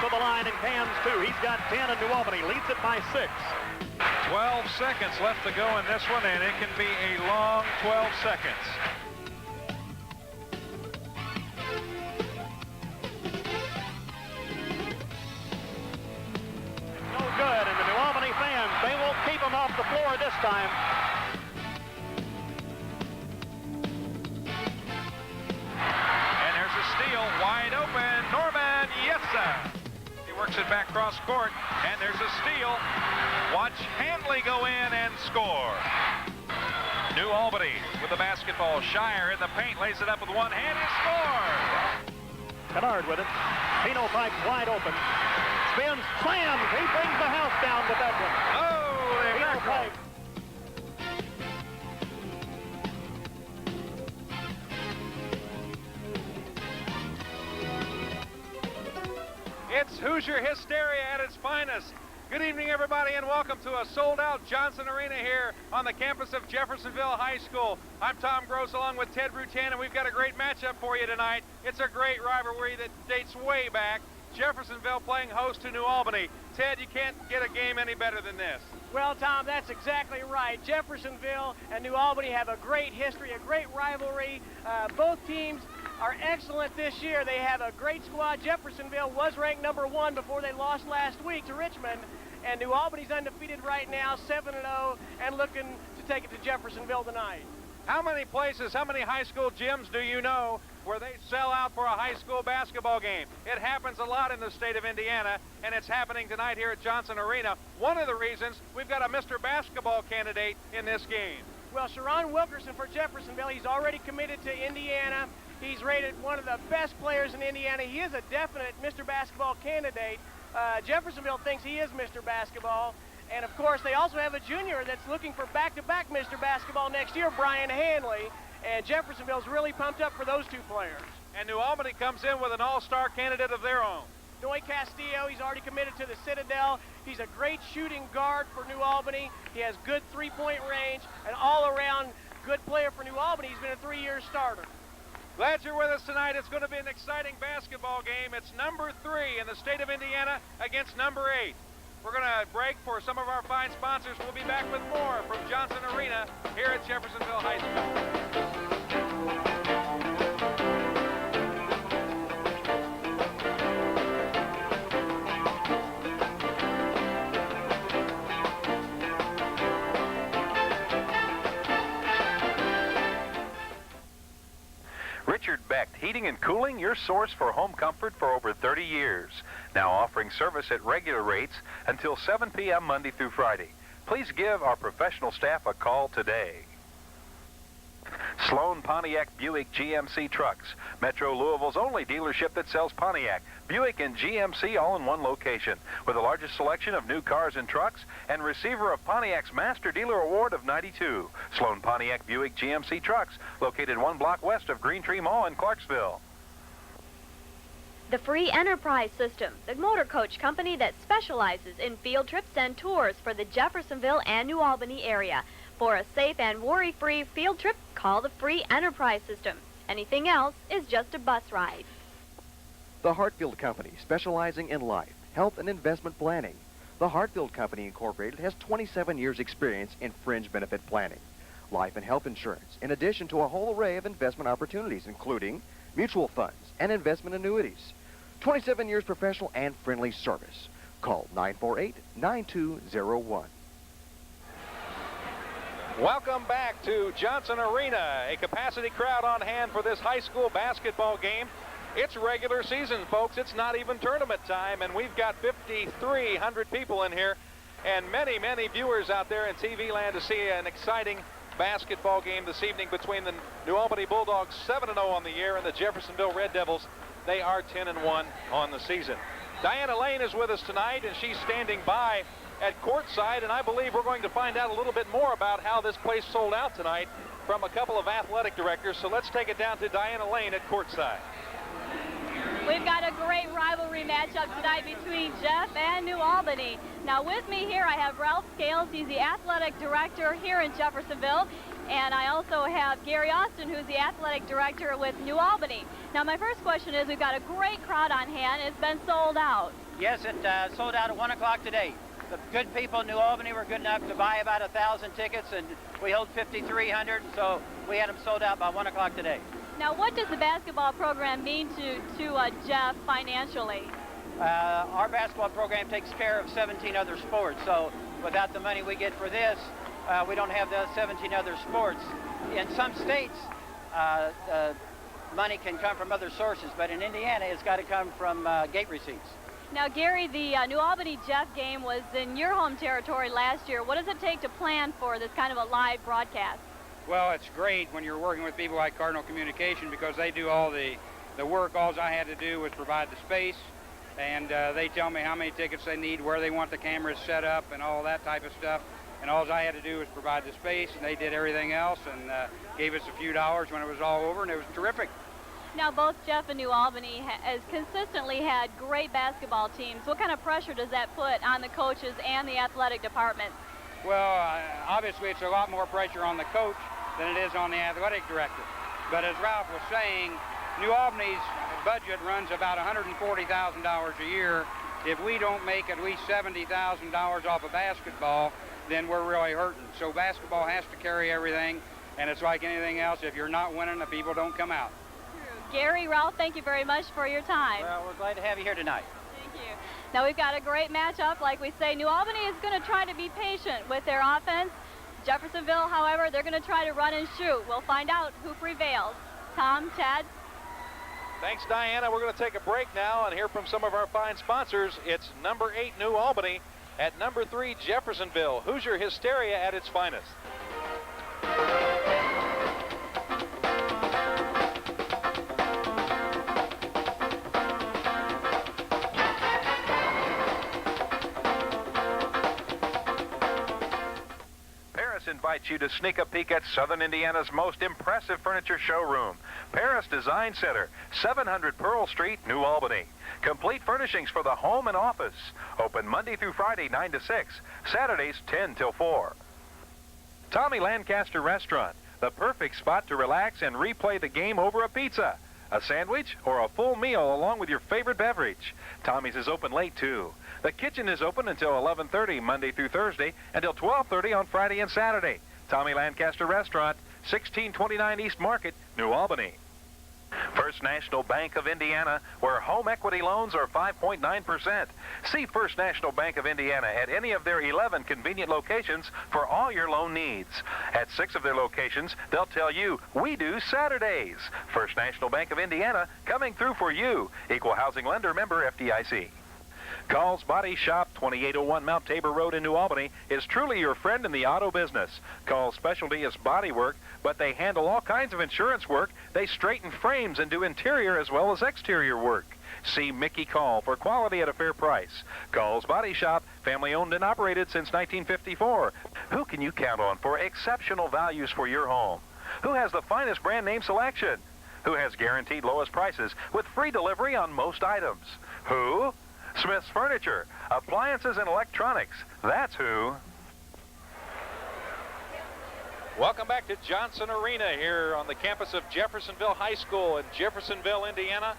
to the line and cans 2. He's got 10, and New Albany leads it by 6. 12 seconds left to go in this one, and it can be a long 12 seconds. No good, and the New Albany fans, they won't keep him off the floor this time. And there's a steal, wide open. Norman, yes, sir. He works it back cross court, and there's a steal. Watch Handley go in and score. New Albany with the basketball. Shire in the paint, lays it up with one hand and scores. Kennard with it. Pino Pike wide open. Spins, slams. He brings the house down with that one. Oh, Pino Pike. It's Hoosier hysteria at its finest. Good evening, everybody, and welcome to a sold-out Johnson Arena here on the campus of Jeffersonville High School. I'm Tom Gross along with Ted Rutan, and we've got a great matchup for you tonight. It's a great rivalry that dates way back. Jeffersonville playing host to New Albany. Ted, you can't get a game any better than this. Well, Tom, that's exactly right. Jeffersonville and New Albany have a great history, a great rivalry. Both teams are excellent this year. They have a great squad. Jeffersonville was ranked #1 before they lost last week to Richmond. And New Albany's undefeated right now, 7-0, and looking to take it to Jeffersonville tonight. How many places, how many high school gyms do you know where they sell out for a high school basketball game? It happens a lot in the state of Indiana, and it's happening tonight here at Johnson Arena. One of the reasons we've got a Mr. Basketball candidate in this game. Well, Sharon Wilkerson for Jeffersonville, he's already committed to Indiana. He's rated one of the best players in Indiana. He is a definite Mr. Basketball candidate. Jeffersonville thinks he is Mr. Basketball. And, of course, they also have a junior that's looking for back-to-back Mr. Basketball next year, Brian Hanley. And Jeffersonville's really pumped up for those two players. And New Albany comes in with an all-star candidate of their own. Noy Castillo, he's already committed to the Citadel. He's a great shooting guard for New Albany. He has good three-point range, an all-around good player for New Albany. He's been a 3-year starter. Glad you're with us tonight. It's going to be an exciting basketball game. It's #3 in the state of Indiana against #8. We're going to break for some of our fine sponsors. We'll be back with more from Johnson Arena here at Jeffersonville High School. Richard Becht Heating and Cooling, your source for home comfort for over 30 years. Now offering service at regular rates until 7 p.m. Monday through Friday. Please give our professional staff a call today. Sloan Pontiac Buick GMC Trucks, Metro Louisville's only dealership that sells Pontiac, Buick, and GMC all in one location, with the largest selection of new cars and trucks, and receiver of Pontiac's Master Dealer Award of '92. Sloan Pontiac Buick GMC Trucks, located 1 block west of Green Tree Mall in Clarksville. The Free Enterprise System, the motor coach company that specializes in field trips and tours for the Jeffersonville and New Albany area. For a safe and worry-free field trip, call the Free Enterprise System. Anything else is just a bus ride. The Hartfield Company, specializing in life, health, and investment planning. The Hartfield Company, Incorporated, has 27 years' experience in fringe benefit planning, life and health insurance, in addition to a whole array of investment opportunities, including mutual funds and investment annuities. 27 years professional and friendly service. Call 948-9201. Welcome back to Johnson Arena. A capacity crowd on hand for this high school basketball game. It's regular season, folks. It's not even tournament time, and we've got 5,300 people in here and many, many viewers out there in TV land to see an exciting basketball game this evening between the New Albany Bulldogs, 7-0 on the year, and the Jeffersonville Red Devils. They are 10-1 on the season. Diana Lane is with us tonight, and she's standing by at courtside, and I believe we're going to find out a little bit more about how this place sold out tonight from a couple of athletic directors. So let's take it down to Diana Lane at courtside. We've got a great rivalry matchup tonight between Jeff and New Albany. Now with me here I have Ralph Scales. He's the athletic director here in Jeffersonville. And I also have Gary Austin, who's the athletic director with New Albany. Now my first question is, we've got a great crowd on hand. It's been sold out. Yes, it sold out at 1 o'clock today. The good people in New Albany were good enough to buy about 1,000 tickets, and we hold 5,300, so we had them sold out by 1 o'clock today. Now, what does the basketball program mean to Jeff financially? Our basketball program takes care of 17 other sports, so without the money we get for this, we don't have the 17 other sports. In some states, money can come from other sources, but in Indiana, it's got to come from gate receipts. Now, Gary, the New Albany Jeff game was in your home territory last year. What does it take to plan for this kind of a live broadcast? Well, it's great when you're working with people like Cardinal Communication because they do all the work. All I had to do was provide the space, and they tell me how many tickets they need, where they want the cameras set up, and all that type of stuff. And all I had to do was provide the space, and they did everything else and gave us a few dollars when it was all over, and it was terrific. Now, both Jeff and New Albany has consistently had great basketball teams. What kind of pressure does that put on the coaches and the athletic department? Well, obviously it's a lot more pressure on the coach than it is on the athletic director. But as Ralph was saying, New Albany's budget runs about $140,000 a year. If we don't make at least $70,000 off of basketball, then we're really hurting. So basketball has to carry everything, and it's like anything else. If you're not winning, the people don't come out. Gary, Ralph, thank you very much for your time. Well, we're glad to have you here tonight. Thank you. Now, we've got a great matchup. Like we say, New Albany is going to try to be patient with their offense. Jeffersonville, however, they're going to try to run and shoot. We'll find out who prevails. Tom, Chad? Thanks, Diana. We're going to take a break now and hear from some of our fine sponsors. It's number 8, New Albany, at number 3, Jeffersonville. Hoosier hysteria at its finest. Invites you to sneak a peek at Southern Indiana's most impressive furniture showroom, Paris Design Center, 700 Pearl Street, New Albany. Complete furnishings for the home and office. Open Monday through Friday, 9 to 6, Saturdays, 10 till 4. Tommy Lancaster Restaurant, the perfect spot to relax and replay the game over a pizza, a sandwich, or a full meal along with your favorite beverage. Tommy's is open late, too. The kitchen is open until 11:30 Monday through Thursday, until 12:30 on Friday and Saturday. Tommy Lancaster Restaurant, 1629 East Market, New Albany. First National Bank of Indiana, where home equity loans are 5.9%. See First National Bank of Indiana at any of their 11 convenient locations for all your loan needs. At 6 of their locations, they'll tell you, we do Saturdays. First National Bank of Indiana, coming through for you. Equal housing lender, member FDIC. Call's Body Shop, 2801 Mount Tabor Road in New Albany, is truly your friend in the auto business. Call's specialty is body work, but they handle all kinds of insurance work. They straighten frames and do interior as well as exterior work. See Mickey Call for quality at a fair price. Call's Body Shop, family owned and operated since 1954. Who can you count on for exceptional values for your home? Who has the finest brand name selection? Who has guaranteed lowest prices with free delivery on most items? Who? Smith's Furniture, appliances and electronics. That's who. Welcome back to Johnson Arena here on the campus of Jeffersonville High School in Jeffersonville, Indiana,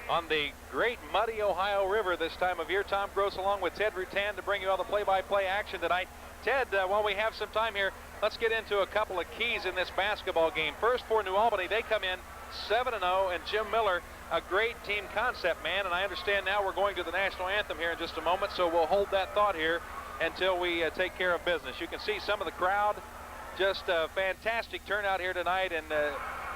on the great muddy Ohio River this time of year. Tom Gross along with Ted Rutan to bring you all the play-by-play action tonight. Ted, while we have some time here, let's get into a couple of keys in this basketball game. First, for New Albany, they come in 7-0, and Jim Miller, a great team concept man, and I understand now we're going to the national anthem here in just a moment, so we'll hold that thought here until we take care of business. You can see some of the crowd, just a fantastic turnout here tonight, and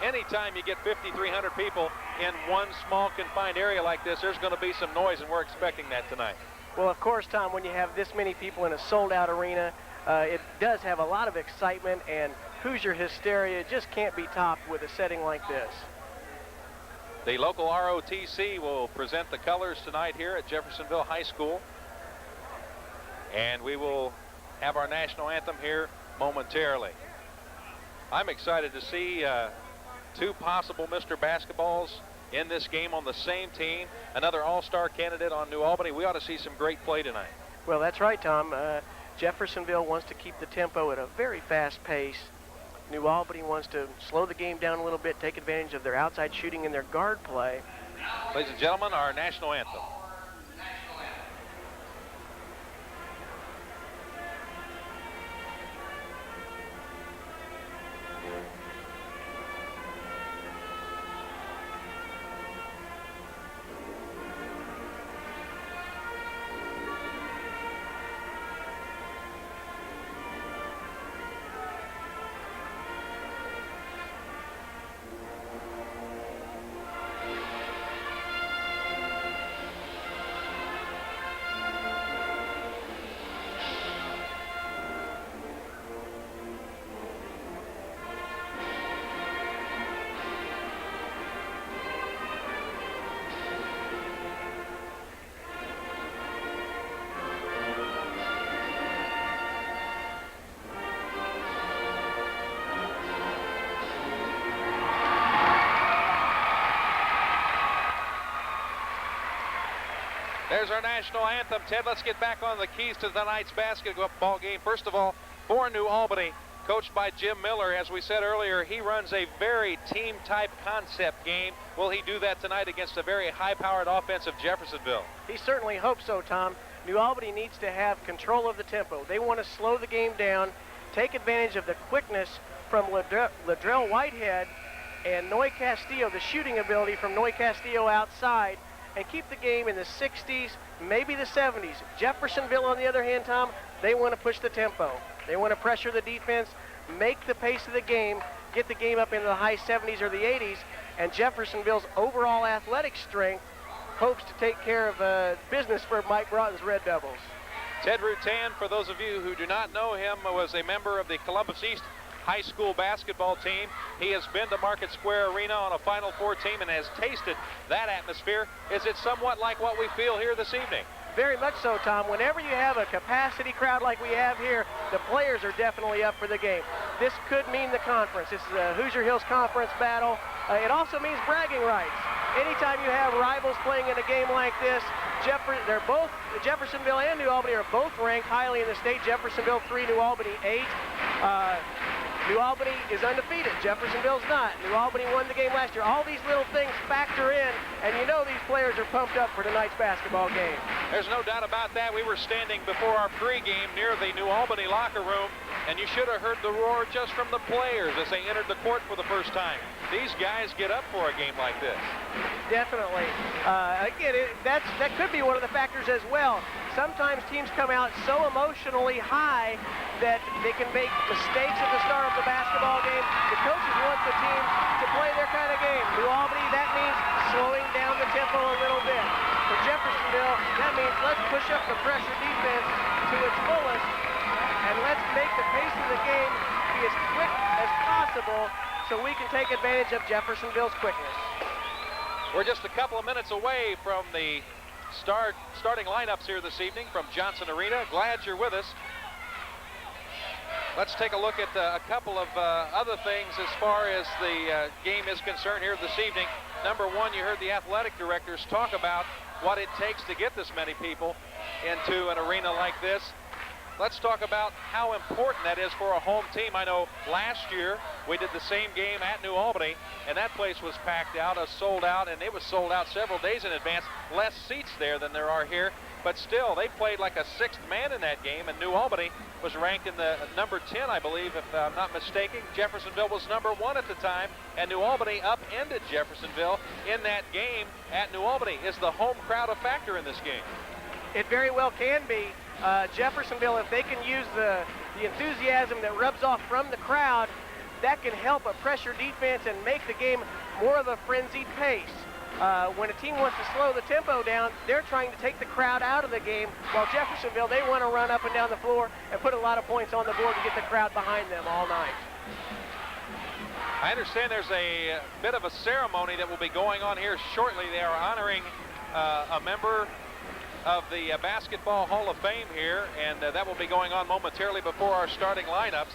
anytime you get 5,300 people in one small confined area like this, there's going to be some noise, and we're expecting that tonight. Well, of course, Tom, when you have this many people in a sold-out arena, it does have a lot of excitement, and Hoosier hysteria just can't be topped with a setting like this. The local ROTC will present the colors tonight here at Jeffersonville High School. And we will have our national anthem here momentarily. I'm excited to see 2 possible Mr. Basketballs in this game on the same team. Another all-star candidate on New Albany. We ought to see some great play tonight. Well, that's right, Tom. Jeffersonville wants to keep the tempo at a very fast pace. New Albany wants to slow the game down a little bit, take advantage of their outside shooting and their guard play. Ladies and gentlemen, our national anthem. There's our national anthem. Ted, let's get back on the keys to tonight's basketball game. First of all, for New Albany, coached by Jim Miller. As we said earlier, he runs a very team-type concept game. Will he do that tonight against a very high-powered offensive Jeffersonville? He certainly hopes so, Tom. New Albany needs to have control of the tempo. They want to slow the game down, take advantage of the quickness from Ladrell Whitehead and Noy Castillo, the shooting ability from Noy Castillo outside, and keep the game in the 60s, maybe the 70s. Jeffersonville, on the other hand, Tom, they want to push the tempo. They want to pressure the defense, make the pace of the game, get the game up into the high 70s or the 80s, and Jeffersonville's overall athletic strength hopes to take care of business for Mike Broughton's Red Devils. Ted Rutan, for those of you who do not know him, was a member of the Columbus East High School basketball team. He has been to Market Square Arena on a Final Four team and has tasted that atmosphere. Is it somewhat like what we feel here this evening? Very much so, Tom. Whenever you have a capacity crowd like we have here, the players are definitely up for the game. This could mean the conference. This is a Hoosier Hills Conference battle. It also means bragging rights. Anytime you have rivals playing in a game like this, Jeffersonville and New Albany are both ranked highly in the state. Jeffersonville 3, New Albany 8. New Albany is undefeated. Jeffersonville's not. New Albany won the game last year. All these little things factor in, and you know these players are pumped up for tonight's basketball game. There's no doubt about that. We were standing before our pregame near the New Albany locker room, and you should have heard the roar just from the players as they entered the court for the first time. These guys get up for a game like this. Definitely. Again, that could be one of the factors as well. Sometimes teams come out so emotionally high that they can make mistakes at the start of the basketball game. The coaches want the team to play their kind of game. New Albany, that means slowing down the tempo a little bit. For Jeffersonville, that means let's push up the pressure defense to its fullest, and let's make the pace of the game be as quick as possible so we can take advantage of Jeffersonville's quickness. We're just a couple of minutes away from the starting lineups here this evening from Johnson Arena. Glad you're with us. Let's take a look at a couple of other things as far as the game is concerned here this evening. Number one, you heard the athletic directors talk about what it takes to get this many people into an arena like this. Let's talk about how important that is for a home team. I know last year we did the same game at New Albany, and that place was packed out, sold out, and it was sold out several days in advance. Less seats there than there are here, but still, they played like a sixth man in that game, and New Albany was ranked in the number 10, I believe, if I'm not mistaken. Jeffersonville was number 1 at the time, and New Albany upended Jeffersonville in that game at New Albany. Is the home crowd a factor in this game? It very well can be. Jeffersonville, if they can use the enthusiasm that rubs off from the crowd, that can help a pressure defense and make the game more of a frenzied pace. When a team wants to slow the tempo down, they're trying to take the crowd out of the game, while Jeffersonville, they want to run up and down the floor and put a lot of points on the board to get the crowd behind them all night. I understand there's a bit of a ceremony that will be going on here shortly. They are honoring a member of the Basketball Hall of Fame here, and that will be going on momentarily before our starting lineups.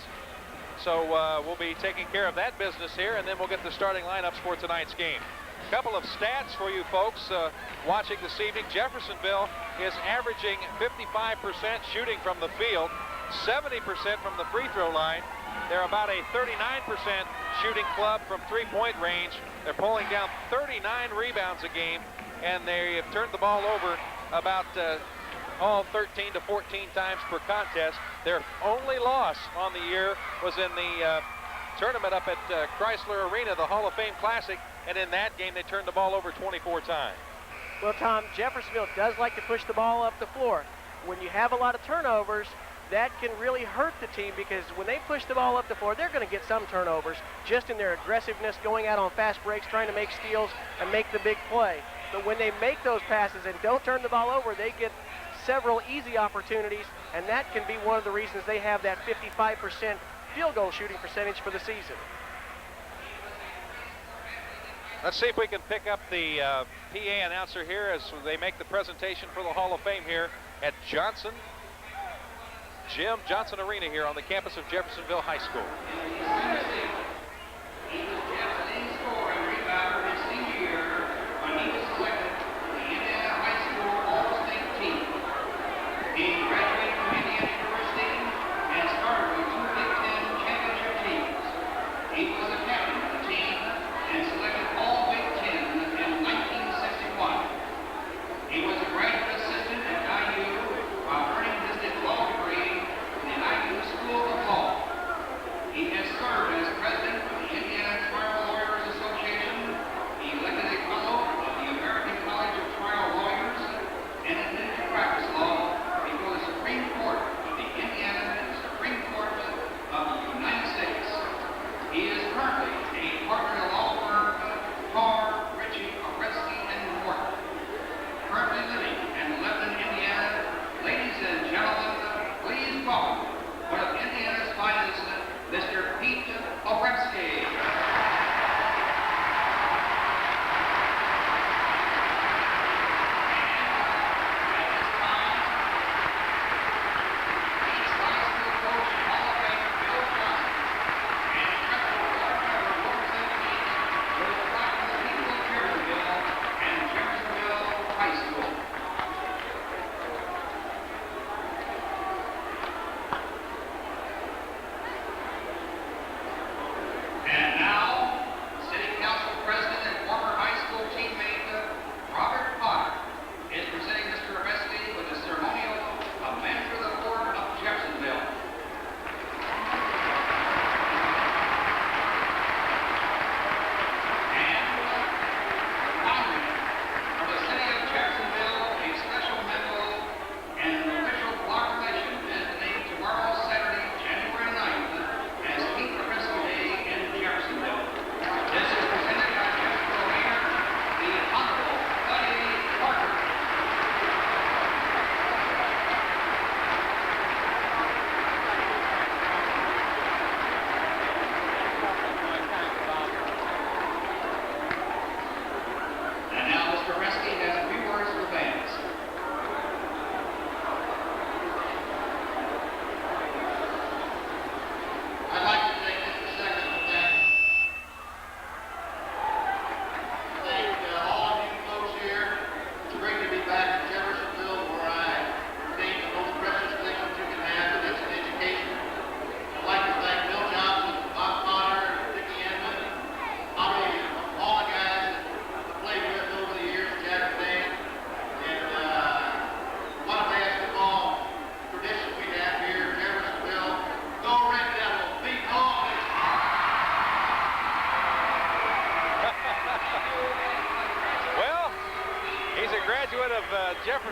So we'll be taking care of that business here, and then we'll get the starting lineups for tonight's game. A couple of stats for you folks watching this evening. Jeffersonville is averaging 55% shooting from the field, 70% from the free throw line. They're about a 39% shooting club from three-point range. They're pulling down 39 rebounds a game, and they have turned the ball over about 13 to 14 times per contest. Their only loss on the year was in the tournament up at Chrysler Arena, the Hall of Fame Classic, and in that game they turned the ball over 24 times. Well, Tom, Jeffersonville does like to push the ball up the floor. When you have a lot of turnovers, that can really hurt the team, because when they push the ball up the floor, they're going to get some turnovers just in their aggressiveness, going out on fast breaks, trying to make steals and make the big play. But when they make those passes and don't turn the ball over, they get several easy opportunities, and that can be one of the reasons they have that 55% field goal shooting percentage for the season. Let's see if we can pick up the PA announcer here as they make the presentation for the Hall of Fame here at Johnson Arena here on the campus of Jeffersonville High School.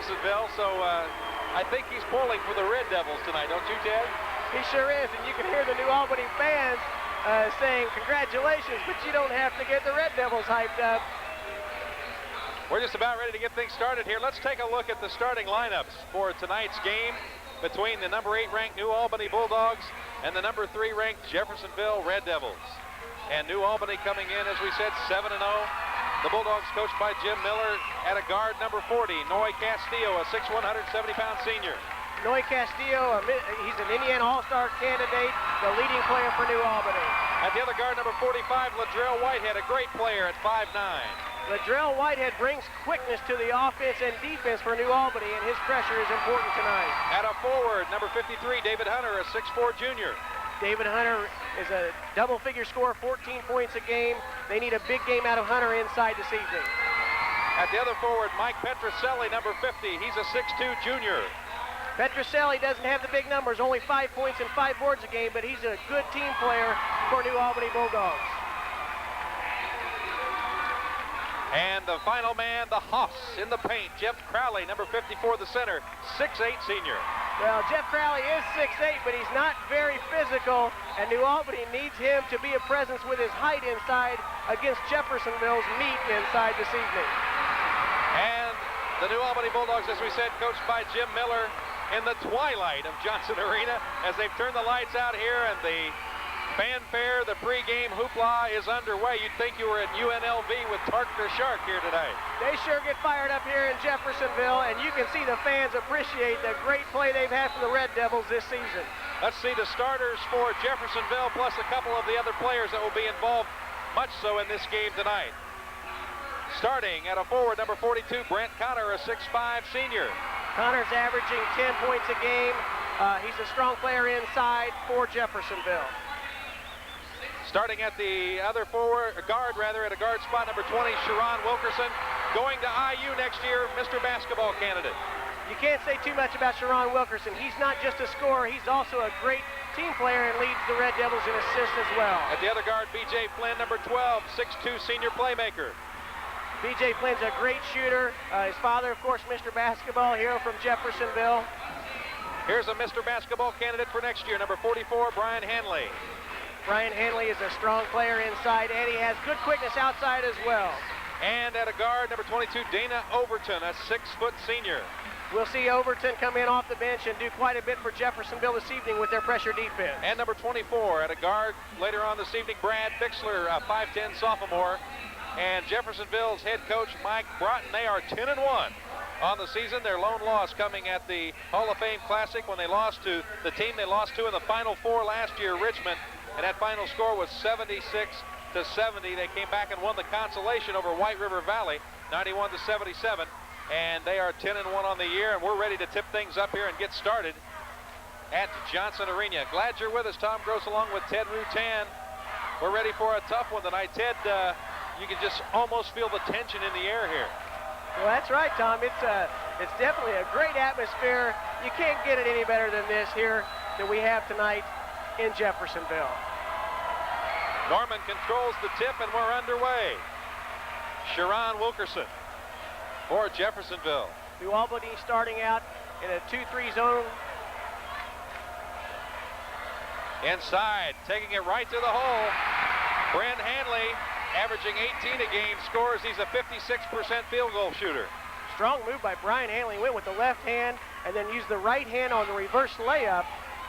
Jeffersonville, so I think he's pulling for the Red Devils tonight, don't you, Ted? He sure is, and you can hear the New Albany fans saying congratulations, but you don't have to get the Red Devils hyped up. We're just about ready to get things started here. Let's take a look at the starting lineups for tonight's game between the number 8 ranked New Albany Bulldogs and the number 3 ranked Jeffersonville Red Devils. And New Albany coming in, as we said, 7-0. The Bulldogs coached by Jim Miller at a guard number 40, Noy Castillo, a 6'1", 170-pound senior. Noy Castillo, he's an Indiana All-Star candidate, the leading player for New Albany. At the other guard, number 45, Ladrell Whitehead, a great player at 5'9". Ladrell Whitehead brings quickness to the offense and defense for New Albany, and his pressure is important tonight. At a forward, number 53, David Hunter, a 6'4" junior. David Hunter is a double-figure scorer, 14 points a game. They need a big game out of Hunter inside this evening. At the other forward, Mike Petroselli, number 50. He's a 6'2" junior. Petroselli doesn't have the big numbers, only 5 points and 5 boards a game, but he's a good team player for New Albany Bulldogs. And the final man, the Hoss in the paint, Jeff Crowley, number 54, the center, 6'8" senior. Well, Jeff Crowley is 6'8", but he's not very physical, and New Albany needs him to be a presence with his height inside against Jeffersonville's meat inside this evening. And the New Albany Bulldogs, as we said, coached by Jim Miller in the twilight of Johnson Arena as they've turned the lights out here and the fanfare, the pregame hoopla is underway. You'd think you were at UNLV with Tark the Shark here today. They sure get fired up here in Jeffersonville, and you can see the fans appreciate the great play they've had from the Red Devils this season. Let's see the starters for Jeffersonville, plus a couple of the other players that will be involved much so in this game tonight. Starting at a forward, number 42, Brent Connor, a 6'5" senior. Connor's averaging 10 points a game. He's a strong player inside for Jeffersonville. Starting at the other guard at a guard spot, number 20, Sharon Wilkerson, going to IU next year, Mr. Basketball candidate. You can't say too much about Sharon Wilkerson. He's not just a scorer, he's also a great team player and leads the Red Devils in assists as well. At the other guard, B.J. Flynn, number 12, 6'2", senior playmaker. B.J. Flynn's a great shooter. His father, of course, Mr. Basketball, hero from Jeffersonville. Here's a Mr. Basketball candidate for next year, number 44, Brian Hanley. Brian Hanley is a strong player inside, and he has good quickness outside as well. And at a guard, number 22, Dana Overton, a 6-foot senior. We'll see Overton come in off the bench and do quite a bit for Jeffersonville this evening with their pressure defense. And number 24 at a guard later on this evening, Brad Bixler, a 5'10" sophomore. And Jeffersonville's head coach, Mike Broughton, they are 10-1 on the season. Their lone loss coming at the Hall of Fame Classic when they lost to the team they lost to in the Final Four last year, Richmond. And that final score was 76-70. They came back and won the consolation over White River Valley, 91-77. And they are 10-1 on the year, and we're ready to tip things up here and get started at Johnson Arena. Glad you're with us, Tom Gross, along with Ted Rutan. We're ready for a tough one tonight. Ted, you can just almost feel the tension in the air here. Well, that's right, Tom. It's definitely a great atmosphere. You can't get it any better than this here that we have tonight in Jeffersonville. Norman controls the tip, and we're underway. Sharon Wilkerson for Jeffersonville. New Albany starting out in a 2-3 zone. Inside, taking it right to the hole. Brent Hanley, averaging 18 a game, scores. He's a 56% field goal shooter. Strong move by Brian Hanley. Went with the left hand and then used the right hand on the reverse layup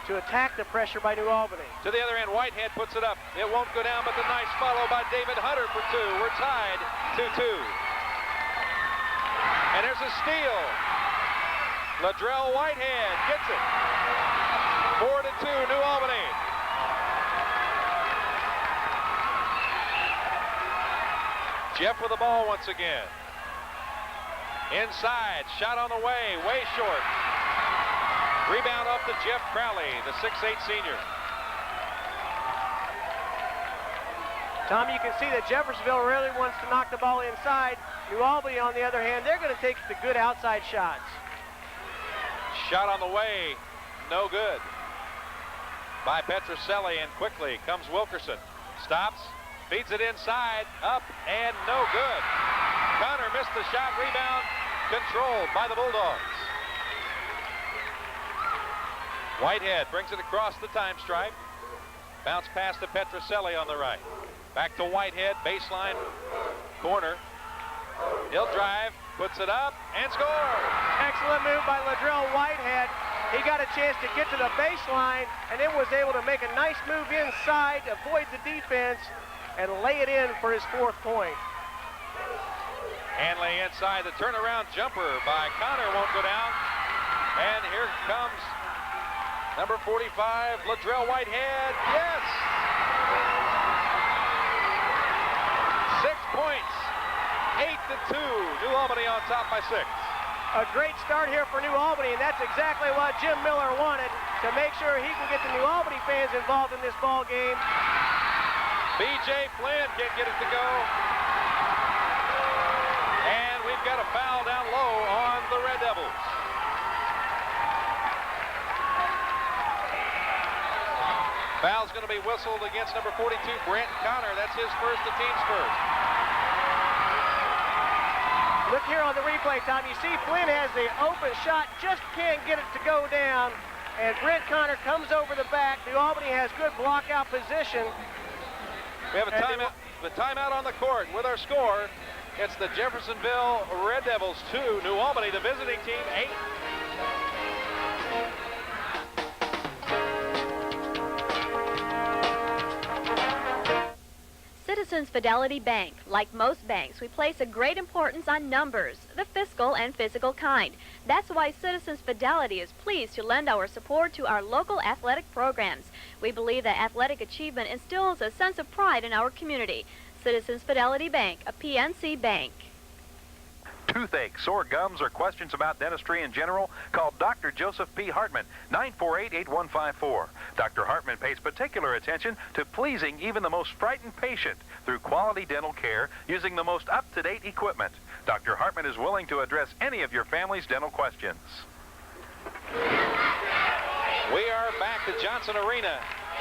to attack the pressure by New Albany. To the other end, Whitehead puts it up. It won't go down, but the nice follow by David Hunter for two. We're tied 2-2. And there's a steal. Ladrell Whitehead gets it. 4-2, New Albany. Jeff with the ball once again. Inside, shot on the way short. Rebound off to Jeff Crowley, the 6'8 senior. Tom, you can see that Jeffersonville really wants to knock the ball inside. New Albany, on the other hand, they're going to take the good outside shots. Shot on the way, no good. By Petroselli, and quickly comes Wilkerson. Stops, feeds it inside, up, and no good. Connor missed the shot, rebound controlled by the Bulldogs. Whitehead brings it across the time stripe. Bounce pass to Petroselli on the right. Back to Whitehead, baseline, corner. He'll drive, puts it up, and scores. Excellent move by Ladrell Whitehead. He got a chance to get to the baseline and then was able to make a nice move inside, avoid the defense, and lay it in for his 4th point. Hanley inside, the turnaround jumper by Connor won't go down. And here comes number 45, Ladrell Whitehead. Yes! 6 points, 8-2. New Albany on top by 6. A great start here for New Albany, and that's exactly what Jim Miller wanted, to make sure he can get the New Albany fans involved in this ball game. B.J. Flynn can't get it to go. And we've got a foul down low on the Red Devils. Foul's going to be whistled against number 42, Brent Connor. That's his first, the team's first. Look here on the replay, Tom. You see Flynn has the open shot, just can't get it to go down. And Brent Connor comes over the back. New Albany has good block-out position. We have a timeout on the court. With our score, it's the Jeffersonville Red Devils 2, New Albany, the visiting team, 8. Citizens Fidelity Bank, like most banks, we place a great importance on numbers, the fiscal and physical kind. That's why Citizens Fidelity is pleased to lend our support to our local athletic programs. We believe that athletic achievement instills a sense of pride in our community. Citizens Fidelity Bank, a PNC bank. Toothache, sore gums, or questions about dentistry in general? Call Dr. Joseph P. Hartman, 948-8154. Dr. Hartman pays particular attention to pleasing even the most frightened patient through quality dental care using the most up-to-date equipment. Dr. Hartman is willing to address any of your family's dental questions. We are back to Johnson Arena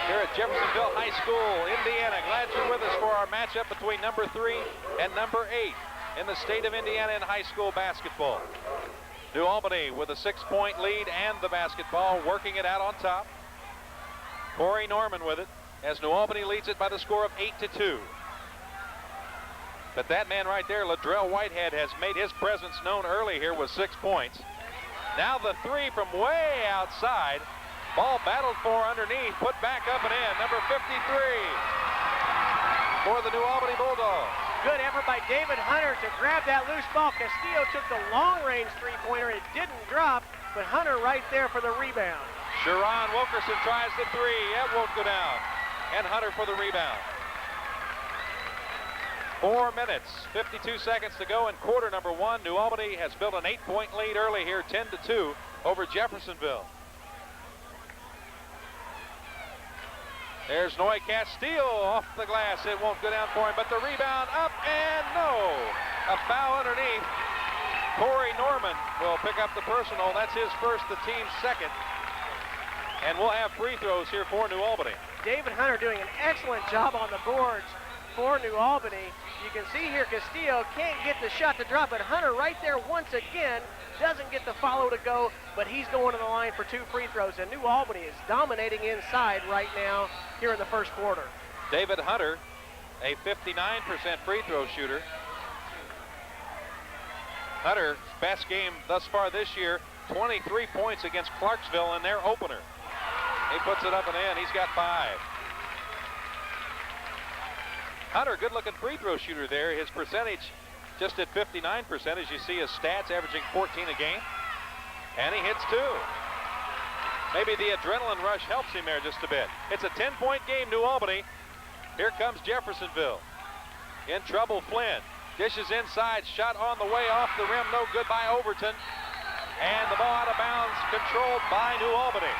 here at Jeffersonville High School, Indiana. Glad you're with us for our matchup between number 3 and number 8 in the state of Indiana in high school basketball. New Albany with a 6-point lead and the basketball, working it out on top. Corey Norman with it as New Albany leads it by the score of 8-2. But that man right there, Ladrell Whitehead, has made his presence known early here with 6 points. Now the 3 from way outside. Ball battled for underneath, put back up and in. Number 53 for the New Albany Bulldogs. Good effort by David Hunter to grab that loose ball. Castillo took the long-range three-pointer. It didn't drop, but Hunter right there for the rebound. Sharon Wilkerson tries the 3. It won't go down. And Hunter for the rebound. 4 minutes, 52 seconds to go in quarter number 1. New Albany has built an 8-point lead early here, 10-2 over Jeffersonville. There's Noy Castillo off the glass. It won't go down for him, but the rebound up and no. A foul underneath. Corey Norman will pick up the personal. That's his first, the team's second. And we'll have free throws here for New Albany. David Hunter doing an excellent job on the boards for New Albany. You can see here Castillo can't get the shot to drop, but Hunter right there once again doesn't get the follow to go, but he's going to the line for 2 free throws, and New Albany is dominating inside right now here in the first quarter. David Hunter, a 59% free throw shooter. Hunter, best game thus far this year, 23 points against Clarksville in their opener. He puts it up and in. He's got 5. Hunter, good-looking free throw shooter there. His percentage just at 59%, as you see his stats, averaging 14 a game. And he hits 2. Maybe the adrenaline rush helps him there just a bit. It's a 10-point game, New Albany. Here comes Jeffersonville. In trouble, Flynn. Dishes inside, shot on the way off the rim, no good by Overton. And the ball out of bounds, controlled by New Albany.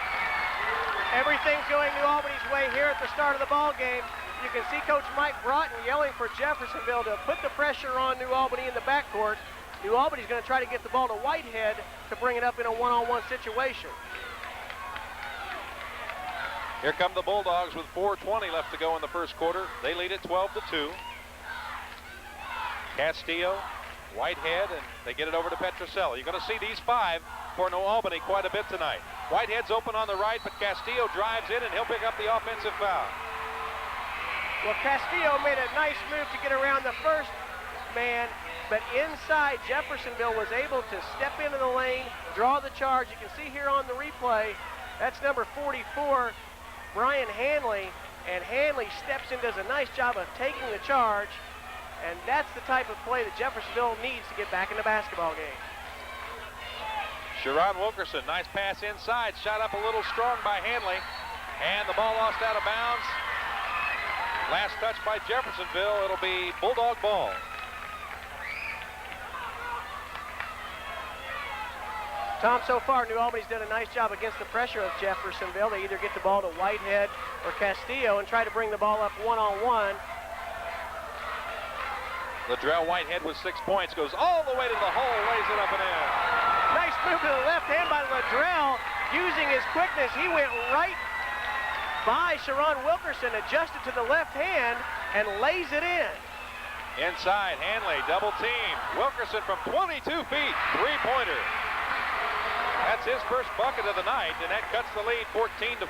Everything's going New Albany's way here at the start of the ball game. You can see Coach Mike Broughton yelling for Jeffersonville to put the pressure on New Albany in the backcourt. New Albany's going to try to get the ball to Whitehead to bring it up in a one-on-one situation. Here come the Bulldogs with 4:20 left to go in the first quarter. They lead it 12-2. Castillo Whitehead, and they get it over to Petroselli. You're going to see these 5 for New Albany quite a bit tonight. Whitehead's open on the right, but Castillo drives in, and he'll pick up the offensive foul. Well, Castillo made a nice move to get around the first man, but inside, Jeffersonville was able to step into the lane, draw the charge. You can see here on the replay, that's number 44, Brian Hanley, and Hanley steps in, does a nice job of taking the charge, and that's the type of play that Jeffersonville needs to get back in the basketball game. Sharon Wilkerson, nice pass inside, shot up a little strong by Hanley, and the ball lost out of bounds. Last touch by Jeffersonville, it'll be Bulldog ball. Tom, so far, New Albany's done a nice job against the pressure of Jeffersonville. They either get the ball to Whitehead or Castillo and try to bring the ball up one-on-one. Latrell Whitehead with 6 points, goes all the way to the hole, lays it up and in. Nice move to the left hand by Latrell. Using his quickness, he went right by Sharon Wilkerson, adjusted to the left hand, and lays it in. Inside, Hanley, double team. Wilkerson from 22 feet, three-pointer. That's his first bucket of the night, and that cuts the lead 14-5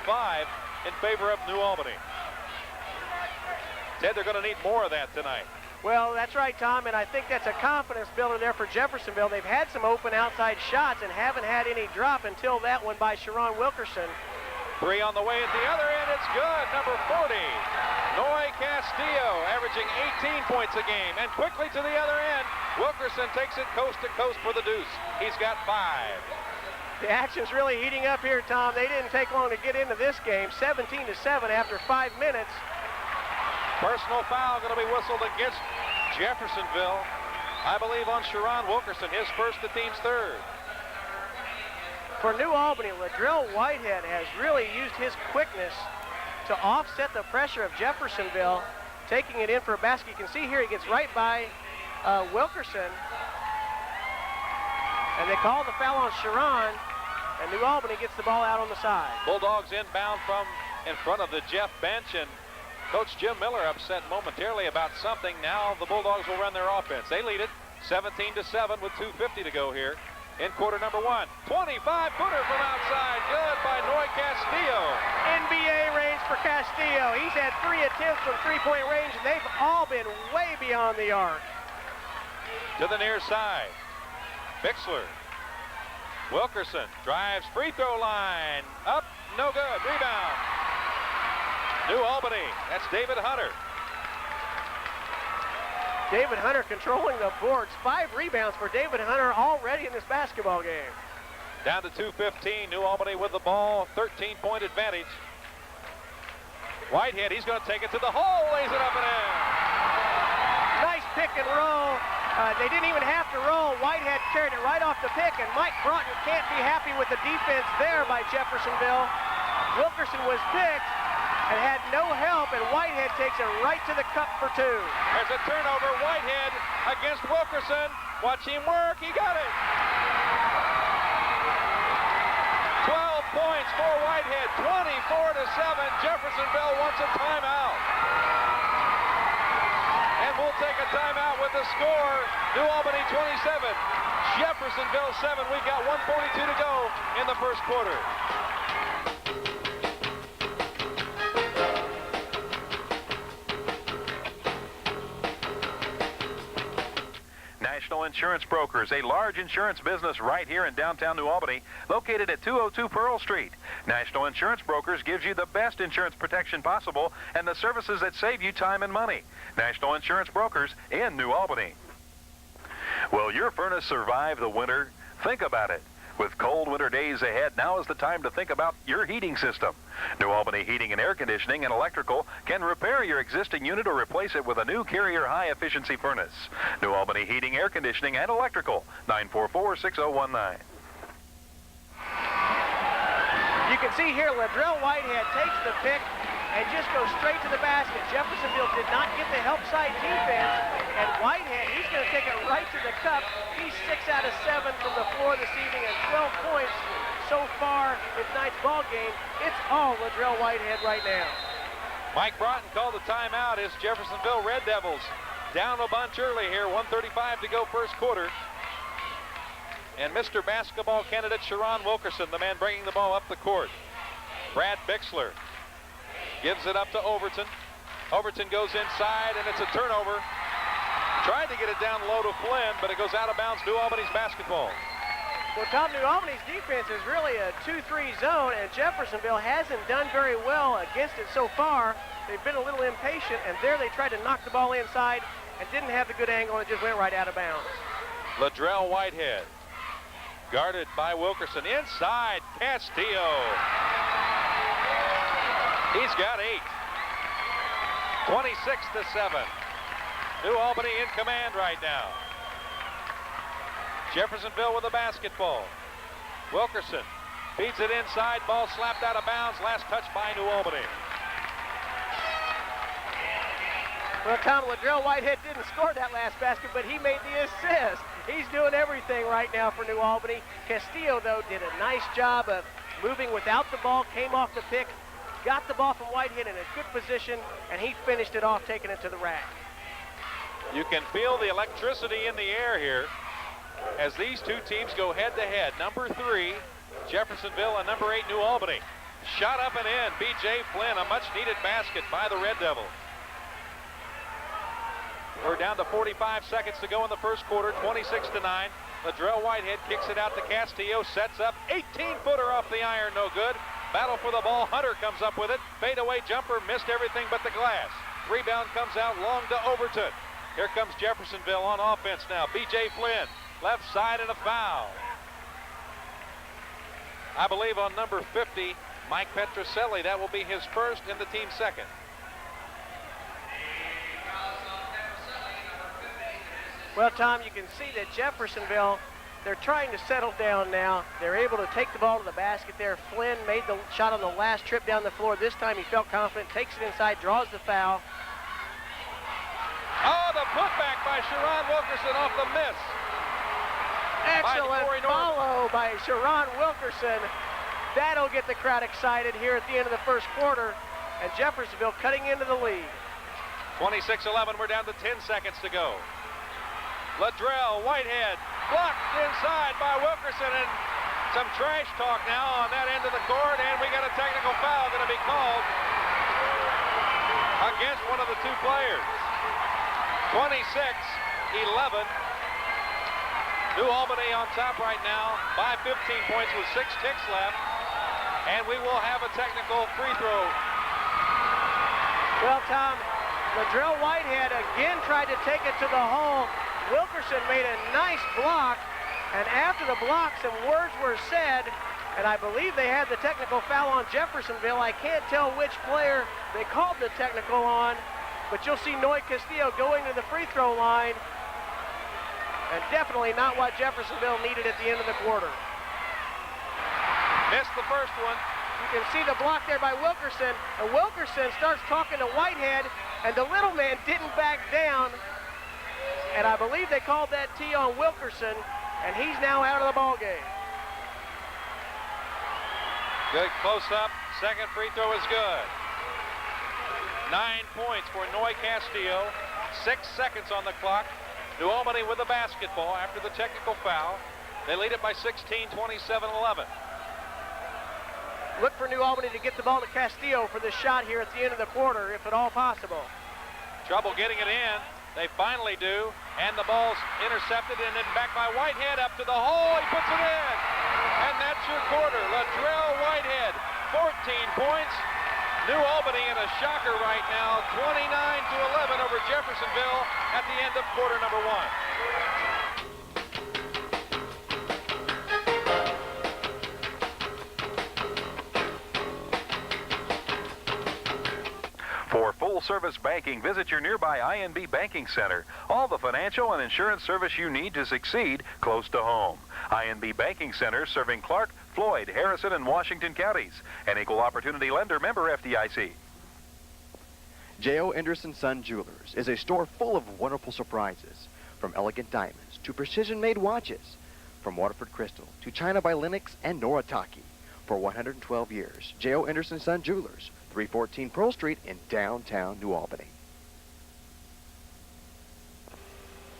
in favor of New Albany. Ted, they're going to need more of that tonight. Well, that's right, Tom, and I think that's a confidence builder there for Jeffersonville. They've had some open outside shots and haven't had any drop until that one by Sharon Wilkerson. 3 on the way at the other end. It's good. Number 40, Noy Castillo, averaging 18 points a game. And quickly to the other end, Wilkerson takes it coast to coast for the deuce. He's got 5. The action's really heating up here, Tom. They didn't take long to get into this game. 17-7 after 5 minutes. Personal foul going to be whistled against Jeffersonville. I believe on Sharon Wilkerson, his first, the team's third. For New Albany, Latrell Whitehead has really used his quickness to offset the pressure of Jeffersonville, taking it in for a basket. You can see here he gets right by Wilkerson. And they call the foul on Sharon, and New Albany gets the ball out on the side. Bulldogs inbound from in front of the Jeff bench, and Coach Jim Miller upset momentarily about something. Now the Bulldogs will run their offense. They lead it 17-7 with 2:50 to go here in quarter number 1. 25-footer from outside. Good by Noy Castillo. NBA range for Castillo. He's had 3 attempts from three-point range, and they've all been way beyond the arc. To the near side. Bixler. Wilkerson drives free throw line. Up, no good. Rebound. New Albany. That's David Hunter. David Hunter controlling the boards. 5 rebounds for David Hunter already in this basketball game. Down to 2:15. New Albany with the ball. 13-point advantage. Whitehead, he's going to take it to the hole. Lays it up and in. Nice pick and roll. They didn't even have to roll. Whitehead carried it right off the pick, and Mike Broughton can't be happy with the defense there by Jeffersonville. Wilkerson was picked and had no help, and Whitehead takes it right to the cup for 2. There's a turnover. Whitehead against Wilkerson. Watch him work. He got it. 12 points for Whitehead. 24-7. Jeffersonville wants a timeout. And we'll take a timeout with the score. New Albany 27, Jeffersonville 7. We've got 1:42 to go in the first quarter. National Insurance Brokers, a large insurance business right here in downtown New Albany, located at 202 Pearl Street. National Insurance Brokers gives you the best insurance protection possible and the services that save you time and money. National Insurance Brokers in New Albany. Will your furnace survive the winter? Think about it. With cold winter days ahead, now is the time to think about your heating system. New Albany Heating and Air Conditioning and Electrical can repair your existing unit or replace it with a new Carrier high-efficiency furnace. New Albany Heating, Air Conditioning, and Electrical, 944-6019. You can see here Latrell Whitehead takes the pick and just goes straight to the basket. Jeffersonville did not get the help side defense, and Whitehead, he's going to take it right to the cup. He's 6 out of 7 from the floor this evening and 12 points so far in tonight's ball game. It's all Latrell Whitehead right now. Mike Broughton called the timeout. His Jeffersonville Red Devils down a bunch early here. 1:35 to go first quarter. And Mr. Basketball candidate Sharon Wilkerson, the man bringing the ball up the court. Brad Bixler gives it up to Overton. Overton goes inside, and it's a turnover. Tried to get it down low to Flynn, but it goes out of bounds. New Albany's basketball. Well, Tom, New Albany's defense is really a 2-3 zone, and Jeffersonville hasn't done very well against it so far. They've been a little impatient, and there they tried to knock the ball inside and didn't have the good angle, and it just went right out of bounds. Ladrell Whitehead, guarded by Wilkerson. Inside, Castillo. He's got 8. 26-7. New Albany in command right now. Jeffersonville with the basketball. Wilkerson feeds it inside. Ball slapped out of bounds. Last touch by New Albany. Well, Tom, Ladrell Whitehead didn't score that last basket, but he made the assist. He's doing everything right now for New Albany. Castillo, though, did a nice job of moving without the ball, came off the pick, got the ball from Whitehead in a good position, and he finished it off, taking it to the rack. You can feel the electricity in the air here as these two teams go head-to-head. Number 3, Jeffersonville, and number 8, New Albany. Shot up and in. B.J. Flynn, a much-needed basket by the Red Devils. We're down to 45 seconds to go in the first quarter, 26-9. Ladrell Whitehead kicks it out to Castillo, sets up, 18-footer off the iron, no good. Battle for the ball, Hunter comes up with it. Fadeaway jumper, missed everything but the glass. Rebound comes out long to Overton. Here comes Jeffersonville on offense now. B.J. Flynn, left side, and a foul. I believe on number 50, Mike Petroselli. That will be his first and the team's second. Well, Tom, you can see that Jeffersonville, they're trying to settle down now. They're able to take the ball to the basket there. Flynn made the shot on the last trip down the floor. This time he felt confident, takes it inside, draws the foul. Oh, the putback by Sharon Wilkerson off the miss. Excellent follow by Sharon Wilkerson. That'll get the crowd excited here at the end of the first quarter. And Jeffersonville cutting into the lead. 26-11, we're down to 10 seconds to go. Ladrell Whitehead blocked inside by Wilkerson, and some trash talk now on that end of the court, and we got a technical foul going to be called against one of the two players. 26-11. New Albany on top right now by 15 points with 6 ticks left, and we will have a technical free throw. Well, Tom, Ladrell Whitehead again tried to take it to the hole. Wilkerson made a nice block, and after the block, some words were said, and I believe they had the technical foul on Jeffersonville. I can't tell which player they called the technical on, but you'll see Noy Castillo going to the free throw line, and definitely not what Jeffersonville needed at the end of the quarter. Missed the first one. You can see the block there by Wilkerson, and Wilkerson starts talking to Whitehead, and the little man didn't back down. And I believe they called that T on Wilkerson, and he's now out of the ball game. Good close-up. Second free throw is good. 9 points for Noy Castillo. 6 seconds on the clock. New Albany with the basketball after the technical foul. They lead it by 16, 27-11. Look for New Albany to get the ball to Castillo for the shot here at the end of the quarter, if at all possible. Trouble getting it in. They finally do, and the ball's intercepted and then back by Whitehead up to the hole. He puts it in, and that's your quarter. Ladrell Whitehead, 14 points. New Albany in a shocker right now, 29-11 over Jeffersonville at the end of quarter number 1. For full-service banking, visit your nearby INB Banking Center. All the financial and insurance service you need to succeed close to home. INB Banking Center serving Clark, Floyd, Harrison, and Washington counties. An equal opportunity lender, member FDIC. J.O. Anderson Son Jewelers is a store full of wonderful surprises. From elegant diamonds to precision-made watches. From Waterford Crystal to China by Lennox and Noritake. For 112 years, J.O. Anderson Son Jewelers, 314 Pearl Street in downtown New Albany.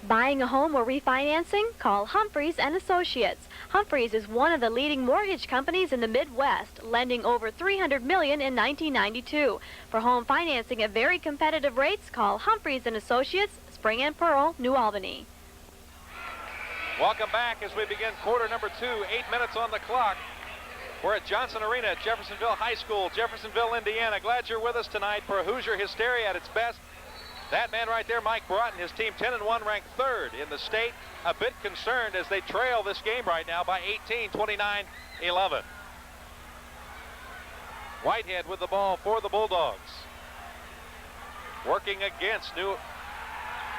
Buying a home or refinancing? Call Humphreys and Associates. Humphreys is one of the leading mortgage companies in the Midwest, lending over $300 million in 1992. For home financing at very competitive rates, call Humphreys and Associates, Spring and Pearl, New Albany. Welcome back as we begin quarter number 2, 8 minutes on the clock. We're at Johnson Arena at Jeffersonville High School, Jeffersonville, Indiana. Glad you're with us tonight for Hoosier hysteria at its best. That man right there, Mike Broughton, his team 10-1, ranked 3rd in the state. A bit concerned as they trail this game right now by 18, 29-11. Whitehead with the ball for the Bulldogs. Working against new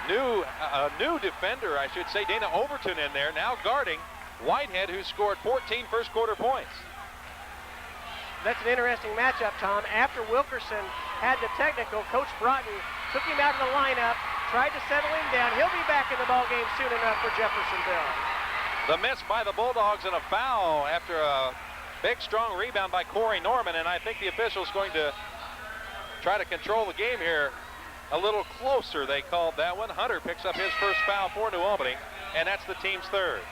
defender, I should say, Dana Overton in there, now guarding Whitehead, who scored 14 first quarter points. That's an interesting matchup, Tom. After Wilkerson had the technical, Coach Broughton took him out of the lineup, tried to settle him down. He'll be back in the ball game soon enough for Jeffersonville. The miss by the Bulldogs and a foul after a big, strong rebound by Corey Norman, and I think the official's going to try to control the game here a little closer. They called that one. Hunter picks up his first foul for New Albany, and that's the team's 3rd.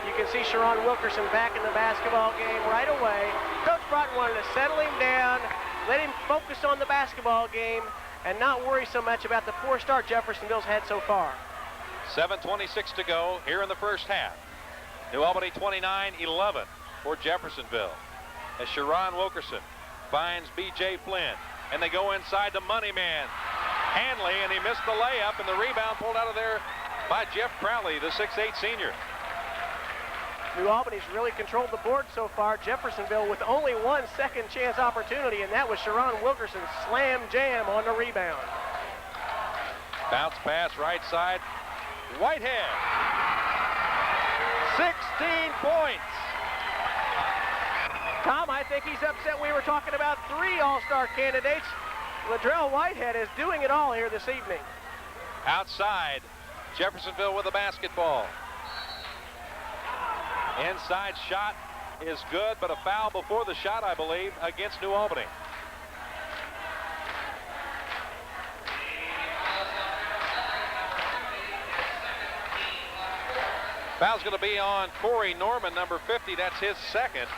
You can see Sharon Wilkerson back in the basketball game right away. Coach Broughton wanted to settle him down, let him focus on the basketball game, and not worry so much about the poor start Jeffersonville's had so far. 7:26 to go here in the first half. New Albany 29-11 for Jeffersonville. As Sharon Wilkerson finds B.J. Flynn, and they go inside the money man, Hanley, and he missed the layup, and the rebound pulled out of there by Jeff Crowley, the 6'8 senior. New Albany's really controlled the board so far. Jeffersonville with only one second chance opportunity, and that was Sharon Wilkerson's slam jam on the rebound. Bounce pass right side. Whitehead. 16 points. Tom, I think he's upset we were talking about 3 all-star candidates. Ladrell Whitehead is doing it all here this evening. Outside, Jeffersonville with the basketball. Inside shot is good, but a foul before the shot, I believe, against New Albany. Foul's going to be on Corey Norman, number 50. That's his 2nd,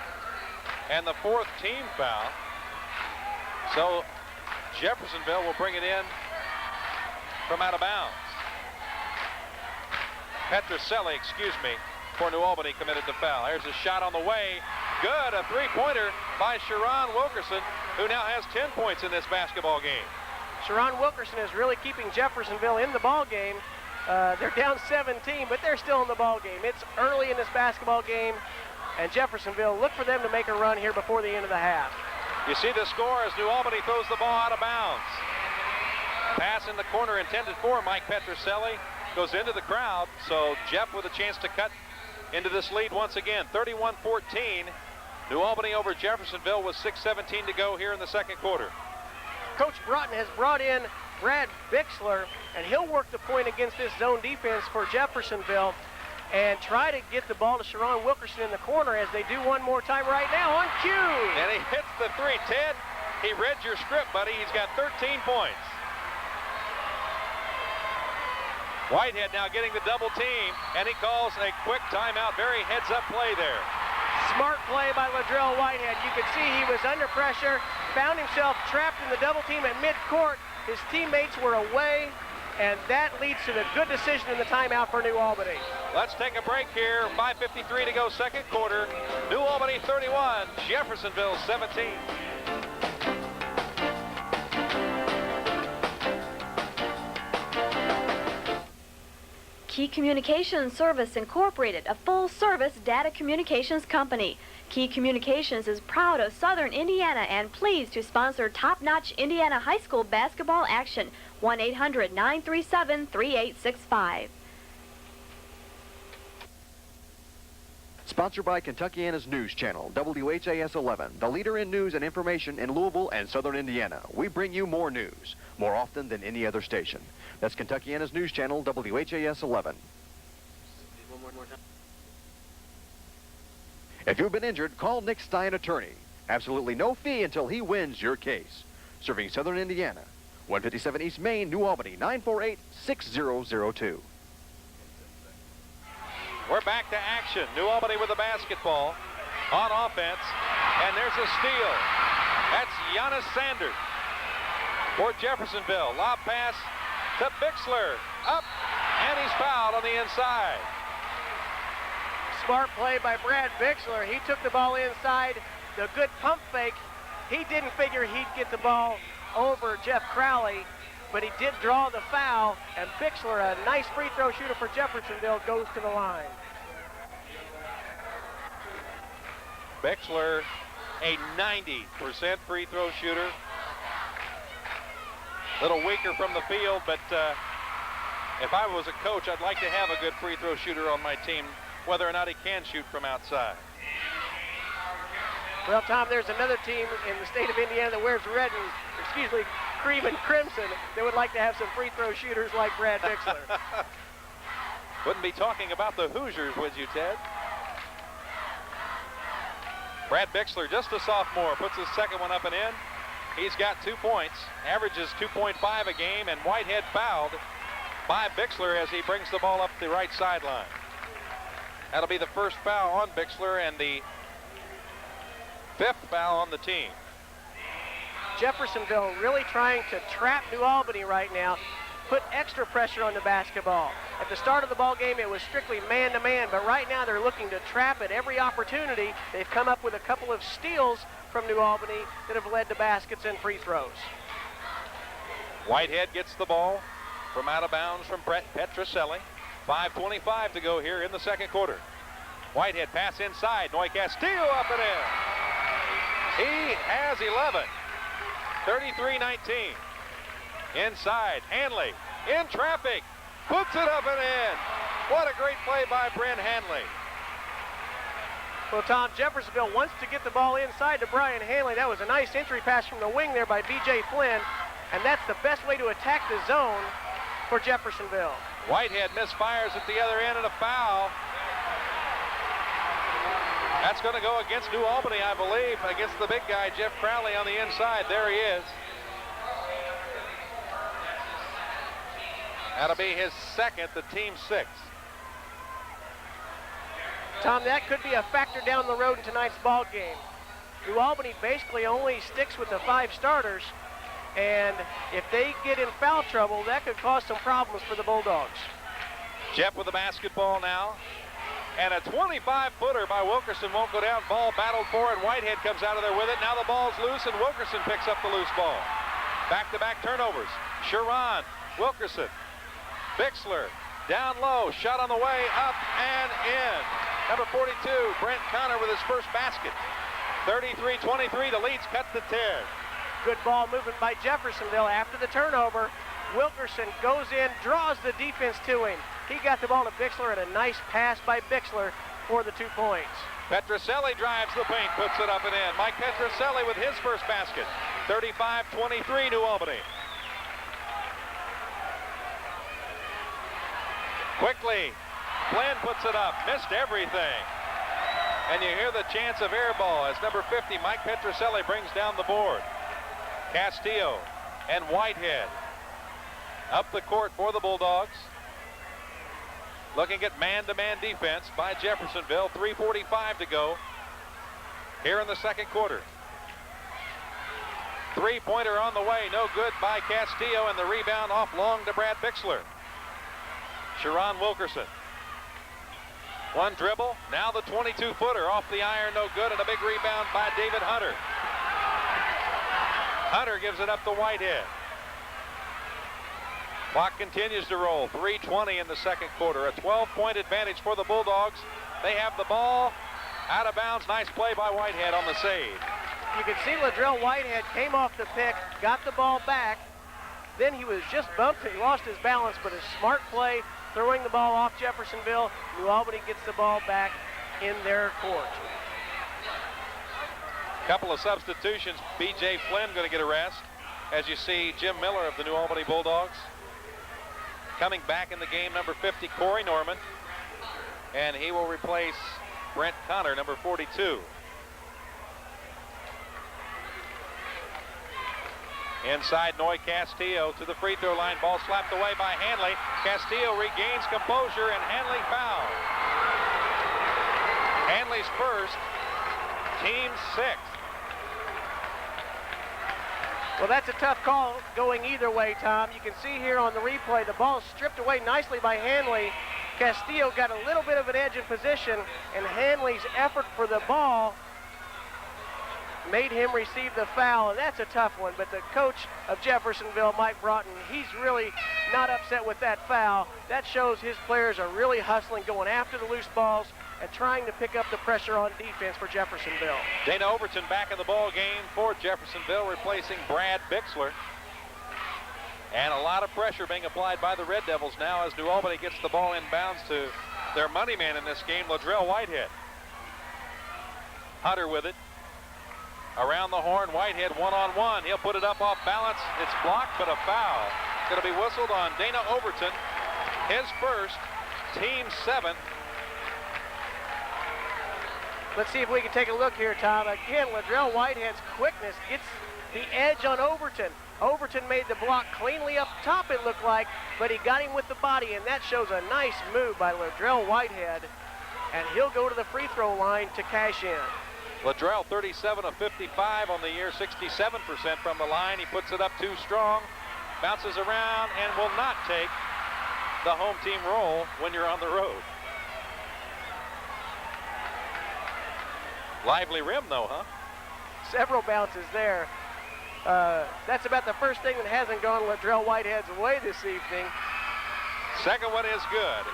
and the 4th team foul. So Jeffersonville will bring it in from out of bounds. Petroselli, for New Albany committed the foul. Here's a shot on the way. Good, a 3-pointer by Sharon Wilkerson, who now has 10 points in this basketball game. Sharon Wilkerson is really keeping Jeffersonville in the ball game. They're down 17, but they're still in the ball game. It's early in this basketball game, and Jeffersonville, look for them to make a run here before the end of the half. You see the score as New Albany throws the ball out of bounds. Pass in the corner intended for Mike Petroselli. Goes into the crowd, so Jeff with a chance to cut into this lead once again. 31-14. New Albany over Jeffersonville with 6:17 to go here in the second quarter. Coach Broughton has brought in Brad Bixler, and he'll work the point against this zone defense for Jeffersonville and try to get the ball to Sharon Wilkerson in the corner as they do one more time right now on cue. And he hits the 3. Ted, he read your script, buddy. He's got 13 points. Whitehead now getting the double team, and he calls a quick timeout. Very heads-up play there. Smart play by Ladrell Whitehead. You could see he was under pressure, found himself trapped in the double team at midcourt. His teammates were away, and that leads to the good decision in the timeout for New Albany. Let's take a break here. 5:53 to go, second quarter. New Albany 31, Jeffersonville 17. Key Communications Service Incorporated, a full-service data communications company. Key Communications is proud of Southern Indiana and pleased to sponsor top-notch Indiana high school basketball action. 1-800-937-3865. Sponsored by Kentuckiana's News Channel, WHAS 11, the leader in news and information in Louisville and Southern Indiana. We bring you more news, more often than any other station. That's Kentuckiana's News Channel, WHAS 11. If you've been injured, call Nick Stein Attorney. Absolutely no fee until he wins your case. Serving Southern Indiana. 157 East Main, New Albany, 948-6002. We're back to action. New Albany with the basketball on offense. And there's a steal. That's Giannis Sanders for Jeffersonville. Lob pass to Bixler. Up, and he's fouled on the inside. Smart play by Brad Bixler. He took the ball inside. The good pump fake. He didn't figure he'd get the ball over Jeff Crowley, but he did draw the foul, and Bixler, a nice free throw shooter for Jeffersonville, goes to the line. Bixler, a 90% free throw shooter. A little weaker from the field, but if I was a coach, I'd like to have a good free throw shooter on my team, whether or not he can shoot from outside. Well, Tom, there's another team in the state of Indiana that wears red and, cream and crimson that would like to have some free throw shooters like Brad Bixler. Wouldn't be talking about the Hoosiers, would you, Ted? Brad Bixler, just a sophomore, puts his second one up and in. He's got 2 points, averages 2.5 a game, and Whitehead fouled by Bixler as he brings the ball up the right sideline. That'll be the first foul on Bixler and the 5th foul on the team. Jeffersonville really trying to trap New Albany right now, put extra pressure on the basketball. At the start of the ball game, it was strictly man-to-man, but right now they're looking to trap at every opportunity. They've come up with a couple of steals from New Albany that have led to baskets and free throws. Whitehead gets the ball from out of bounds from Brett Petroselli. 5:25 to go here in the second quarter. Whitehead pass inside. Noy Castillo up and in. He has 11. 33-19. Inside, Hanley in traffic. Puts it up and in. What a great play by Brent Hanley. Well, Tom, Jeffersonville wants to get the ball inside to Brian Hanley. That was a nice entry pass from the wing there by B.J. Flynn, and that's the best way to attack the zone for Jeffersonville. Whitehead misfires at the other end and a foul. That's going to go against New Albany, I believe, against the big guy, Jeff Crowley, on the inside. There he is. That'll be his second, the team's 6th. Tom, that could be a factor down the road in tonight's ball game. New Albany basically only sticks with the 5 starters, and if they get in foul trouble, that could cause some problems for the Bulldogs. Jeff with the basketball now. And a 25-footer by Wilkerson won't go down. Ball battled for, and Whitehead comes out of there with it. Now the ball's loose, and Wilkerson picks up the loose ball. Back-to-back turnovers. Sharon, Wilkerson, Bixler, down low, shot on the way, up and in. Number 42, Brent Connor with his first basket. 33-23, the lead's cut to 10. Good ball movement by Jeffersonville after the turnover. Wilkerson goes in, draws the defense to him. He got the ball to Bixler, and a nice pass by Bixler for the 2 points. Petroselli drives the paint, puts it up and in. Mike Petroselli with his first basket. 35-23, New Albany. Quickly, Flynn puts it up, missed everything. And you hear the chance of air ball as number 50, Mike Petroselli, brings down the board. Castillo and Whitehead up the court for the Bulldogs. Looking at man-to-man defense by Jeffersonville. 3:45 to go here in the second quarter. Three-pointer on the way, no good by Castillo, and the rebound off long to Brad Bixler. Sharon Wilkerson. One dribble, now the 22-footer off the iron, no good, and a big rebound by David Hunter. Hunter gives it up to Whitehead. Clock continues to roll. 3:20 in the second quarter. A 12-point advantage for the Bulldogs. They have the ball out of bounds. Nice play by Whitehead on the save. You can see Ladrell Whitehead came off the pick, got the ball back. Then he was just bumped. He lost his balance, but a smart play throwing the ball off Jeffersonville. New Albany gets the ball back in their court. Couple of substitutions. B.J. Flynn going to get a rest. As you see, Jim Miller of the New Albany Bulldogs coming back in the game, number 50, Corey Norman. And he will replace Brent Connor, number 42. Inside, Noy Castillo to the free throw line. Ball slapped away by Hanley. Castillo regains composure, and Hanley fouled. Hanley's first, team sixth. Well, that's a tough call going either way, Tom. You can see here on the replay, the ball stripped away nicely by Hanley. Castillo got a little bit of an edge in position, and Hanley's effort for the ball made him receive the foul, and that's a tough one. But the coach of Jeffersonville, Mike Broughton, he's really not upset with that foul. That shows his players are really hustling, going after the loose balls, and trying to pick up the pressure on defense for Jeffersonville. Dana Overton back in the ball game for Jeffersonville, replacing Brad Bixler. And a lot of pressure being applied by the Red Devils now as New Albany gets the ball inbounds to their money man in this game, Ladrell Whitehead. Hunter with it. Around the horn, Whitehead one-on-one. He'll put it up off balance. It's blocked, but a foul. Going to be whistled on Dana Overton. His first, team seventh. Let's see if we can take a look here, Tom. Again, Ladrell Whitehead's quickness gets the edge on Overton. Overton made the block cleanly up top, it looked like, but he got him with the body, and that shows a nice move by Ladrell Whitehead, and he'll go to the free throw line to cash in. Ladrell, 37 of 55 on the year, 67% from the line. He puts it up too strong, bounces around, and will not take the home team roll when you're on the road. Lively rim, though, huh? Several bounces there. That's about the first thing that hasn't gone Ladrell Whitehead's way this evening. Second one is good.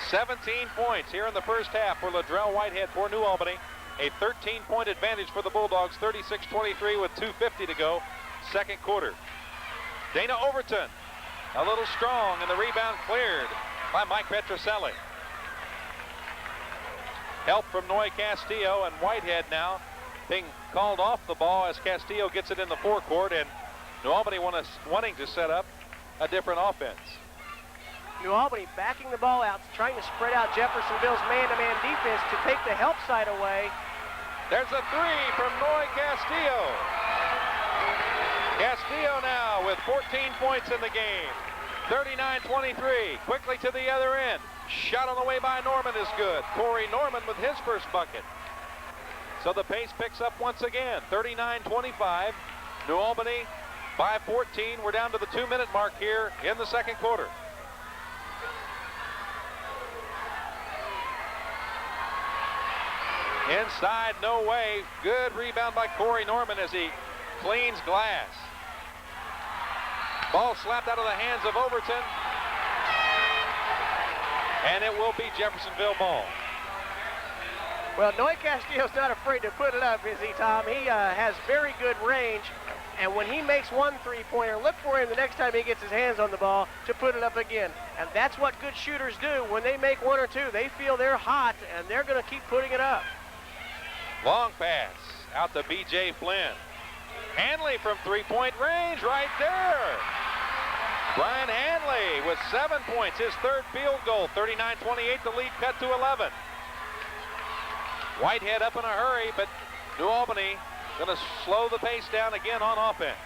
17 points here in the first half for Ladrell Whitehead for New Albany. A 13-point advantage for the Bulldogs, 36-23 with 2:50 to go, second quarter. Dana Overton, a little strong, and the rebound cleared by Mike Petroselli. Help from Noy Castillo, and Whitehead now being called off the ball as Castillo gets it in the forecourt, and New Albany wanting to set up a different offense. New Albany backing the ball out, trying to spread out Jeffersonville's man-to-man defense to take the help side away. There's a three from Noy Castillo. Castillo now with 14 points in the game. 39-23, quickly to the other end. Shot on the way by Norman is good. Corey Norman with his first bucket. So the pace picks up once again, 39-25. New Albany by 14. We're down to the 2-minute mark here in the second quarter. Inside, no way. Good rebound by Corey Norman as he cleans glass. Ball slapped out of the hands of Overton. And it will be Jeffersonville ball. Well, Noy Castillo's not afraid to put it up, is he, Tom? He has very good range. And when he makes one three-pointer, look for him the next time he gets his hands on the ball to put it up again. And that's what good shooters do. When they make one or two, they feel they're hot, and they're going to keep putting it up. Long pass out to B.J. Flynn. Hanley from three-point range right there. Brian Hanley with 7 points, his third field goal. 39-28, the lead cut to 11. Whitehead up in a hurry, but New Albany going to slow the pace down again on offense.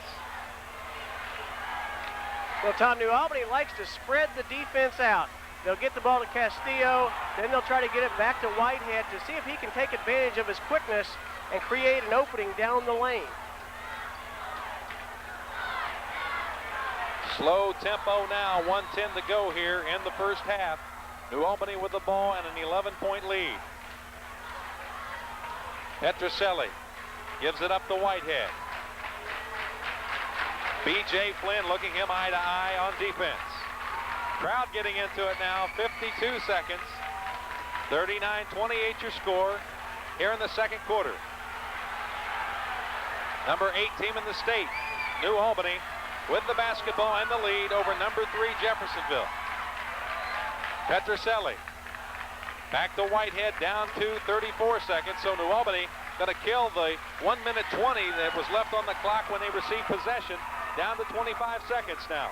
Well, Tom, New Albany likes to spread the defense out. They'll get the ball to Castillo, then they'll try to get it back to Whitehead to see if he can take advantage of his quickness and create an opening down the lane. Slow tempo now, 1:10 to go here in the first half. New Albany with the ball and an 11-point lead. Petroselli gives it up to Whitehead. B.J. Flynn looking him eye to eye on defense. Crowd getting into it now, 52 seconds. 39-28 your score here in the second quarter. Number 8 team in the state, New Albany, with the basketball and the lead over number 3 Jeffersonville. Petroselli back to Whitehead, down to 34 seconds. So New Albany going to kill the 1:20 that was left on the clock when they received possession, down to 25 seconds now.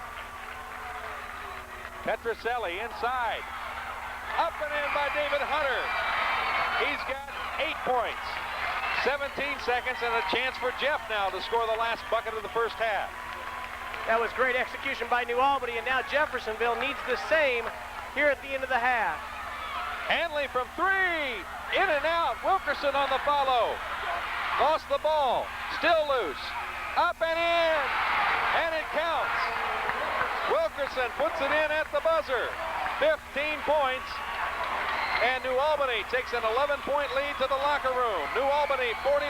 Petroselli inside. Up and in by David Hunter. He's got 8 points. 17 seconds and a chance for Jeff now to score the last bucket of the first half. That was great execution by New Albany, and now Jeffersonville needs the same here at the end of the half. Hanley from three, in and out. Wilkerson on the follow. Lost the ball, still loose. Up and in, and it counts. Wilkerson puts it in at the buzzer. 15 points, and New Albany takes an 11-point lead to the locker room. New Albany 41,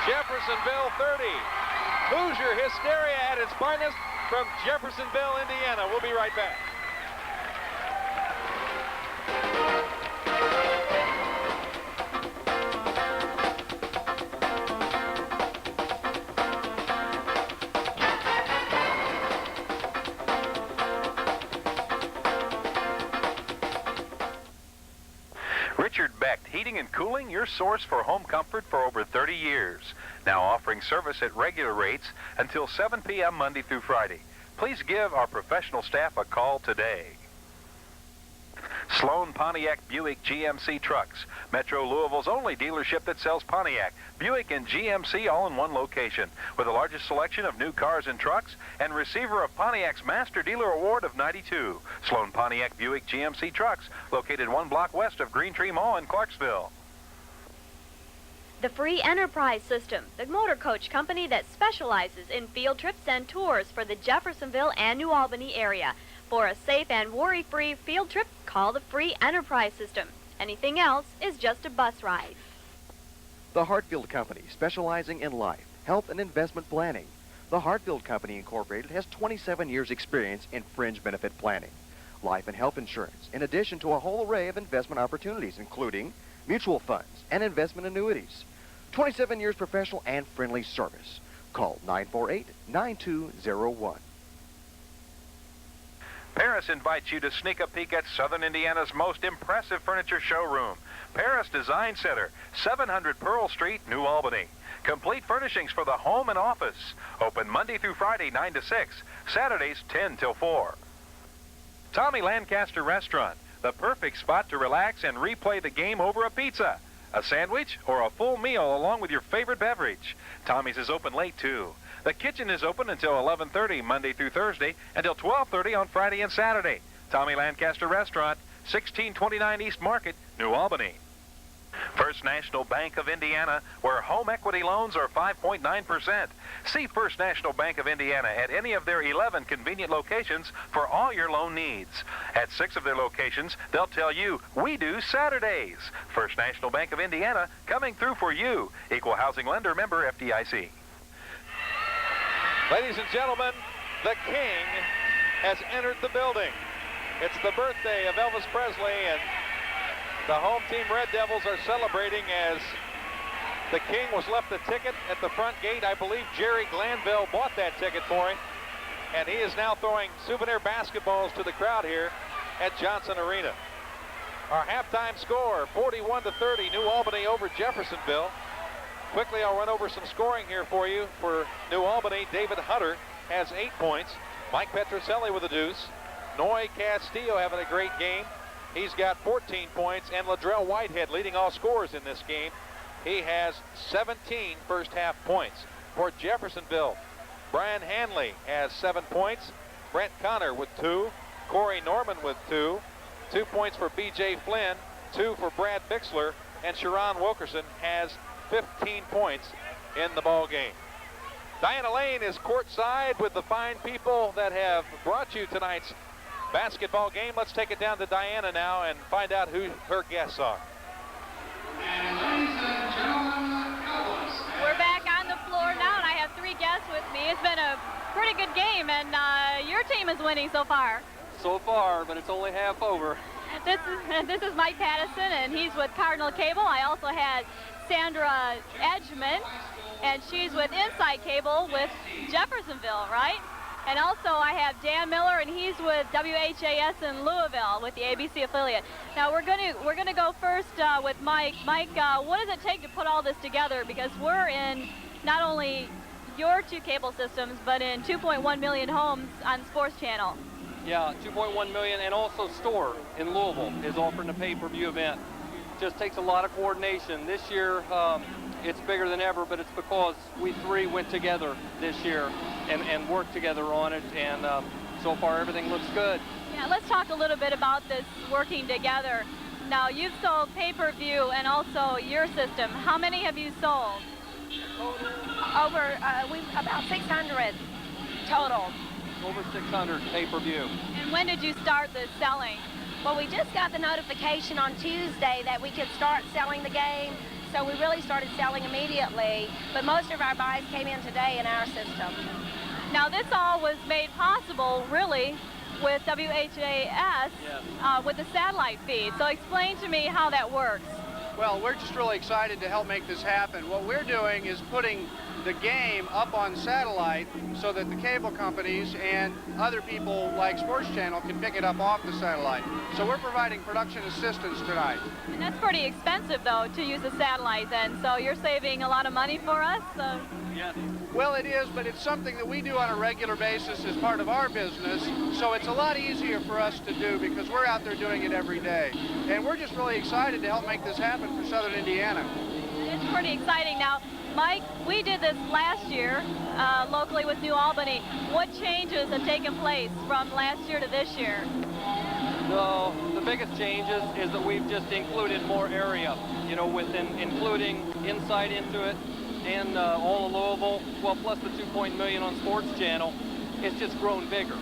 Jeffersonville 30. Hoosier hysteria at its finest from Jeffersonville, Indiana. We'll be right back. Richard Becht Heating and Cooling, your source for home comfort for over 30 years. Now offering service at regular rates until 7 p.m. Monday through Friday. Please give our professional staff a call today. Sloan Pontiac Buick GMC Trucks, Metro Louisville's only dealership that sells Pontiac, Buick, and GMC all in one location, with the largest selection of new cars and trucks, and receiver of Pontiac's Master Dealer Award of '92. Sloan Pontiac Buick GMC Trucks, located 1 block west of Green Tree Mall in Clarksville. The Free Enterprise System, the motor coach company that specializes in field trips and tours for the Jeffersonville and New Albany area. For a safe and worry-free field trip, call the Free Enterprise System. Anything else is just a bus ride. The Hartfield Company, specializing in life, health, and investment planning. The Hartfield Company Incorporated has 27 years' experience in fringe benefit planning, life and health insurance, in addition to a whole array of investment opportunities, including mutual funds and investment annuities. 27 years professional and friendly service. Call 948-9201. Paris invites you to sneak a peek at Southern Indiana's most impressive furniture showroom. Paris Design Center, 700 Pearl Street, New Albany. Complete furnishings for the home and office. Open Monday through Friday, 9 to 6. Saturdays, 10 till 4. Tommy Lancaster Restaurant, the perfect spot to relax and replay the game over a pizza, a sandwich, or a full meal along with your favorite beverage. Tommy's is open late, too. The kitchen is open until 11:30 Monday through Thursday, until 12:30 on Friday and Saturday. Tommy Lancaster Restaurant, 1629 East Market, New Albany. First National Bank of Indiana, where home equity loans are 5.9%. See First National Bank of Indiana at any of their 11 convenient locations for all your loan needs. At 6 of their locations, they'll tell you, we do Saturdays. First National Bank of Indiana, coming through for you. Equal housing lender, member FDIC. Ladies and gentlemen, the King has entered the building. It's the birthday of Elvis Presley, and the home team Red Devils are celebrating as the King was left a ticket at the front gate. I believe Jerry Glanville bought that ticket for him, and he is now throwing souvenir basketballs to the crowd here at Johnson Arena. Our halftime score, 41-30, New Albany over Jeffersonville. Quickly, I'll run over some scoring here for you. For New Albany, David Hunter has 8 points. Mike Petroselli with a deuce. Noy Castillo having a great game. He's got 14 points. And Ladrell Whitehead leading all scorers in this game. He has 17 first half points. For Jeffersonville, Brian Hanley has 7 points. Brent Connor with 2. Corey Norman with 2. 2 points for B.J. Flynn. 2 for Brad Bixler. And Sharon Wilkerson has 15 points in the ball game. Diana Lane is courtside with the fine people that have brought you tonight's basketball game. Let's take it down to Diana now and find out who her guests are. We're back on the floor now, and I have 3 guests with me. It's been a pretty good game, and your team is winning so far. So far, but it's only half over. This is Mike Pattison, and he's with Cardinal Cable. I also had Sandra Edgman, and she's with Inside Cable with Jeffersonville, right? And also I have Dan Miller, and he's with WHAS in Louisville with the ABC affiliate. Now we're gonna go first with Mike. Mike, what does it take to put all this together? Because we're in not only your 2 cable systems, but in 2.1 million homes on Sports Channel. Yeah, 2.1 million, and also Store in Louisville is offering a pay-per-view event. just takes a lot of coordination. This year, it's bigger than ever, but it's because we three went together this year and worked together on it, and so far everything looks good. Yeah, let's talk a little bit about this working together. Now, you've sold pay-per-view and also your system. How many have you sold? Over, about 600 total. Over 600 pay-per-view. And when did you start this selling? Well, we just got the notification on Tuesday that we could start selling the game, so we really started selling immediately, but most of our buys came in today in our system. Now, this all was made possible, really, with WHAS, Yes. with the satellite feed. So explain to me how that works. Well, we're just really excited to help make this happen. What we're doing is putting the game up on satellite so that the cable companies and other people like Sports Channel can pick it up off the satellite. So we're providing production assistance tonight. And that's pretty expensive, though, to use a satellite then. So you're saving a lot of money for us? Yes. Well, it is, but it's something that we do on a regular basis as part of our business, so it's a lot easier for us to do because we're out there doing it every day. And we're just really excited to help make this happen for Southern Indiana. It's pretty exciting. Now, Mike, we did this last year locally with New Albany. What changes have taken place from last year to this year? The biggest changes is that we've just included more area, you know, including inside into it, and all of Louisville, well, plus the 2 million on Sports Channel. It's just grown bigger.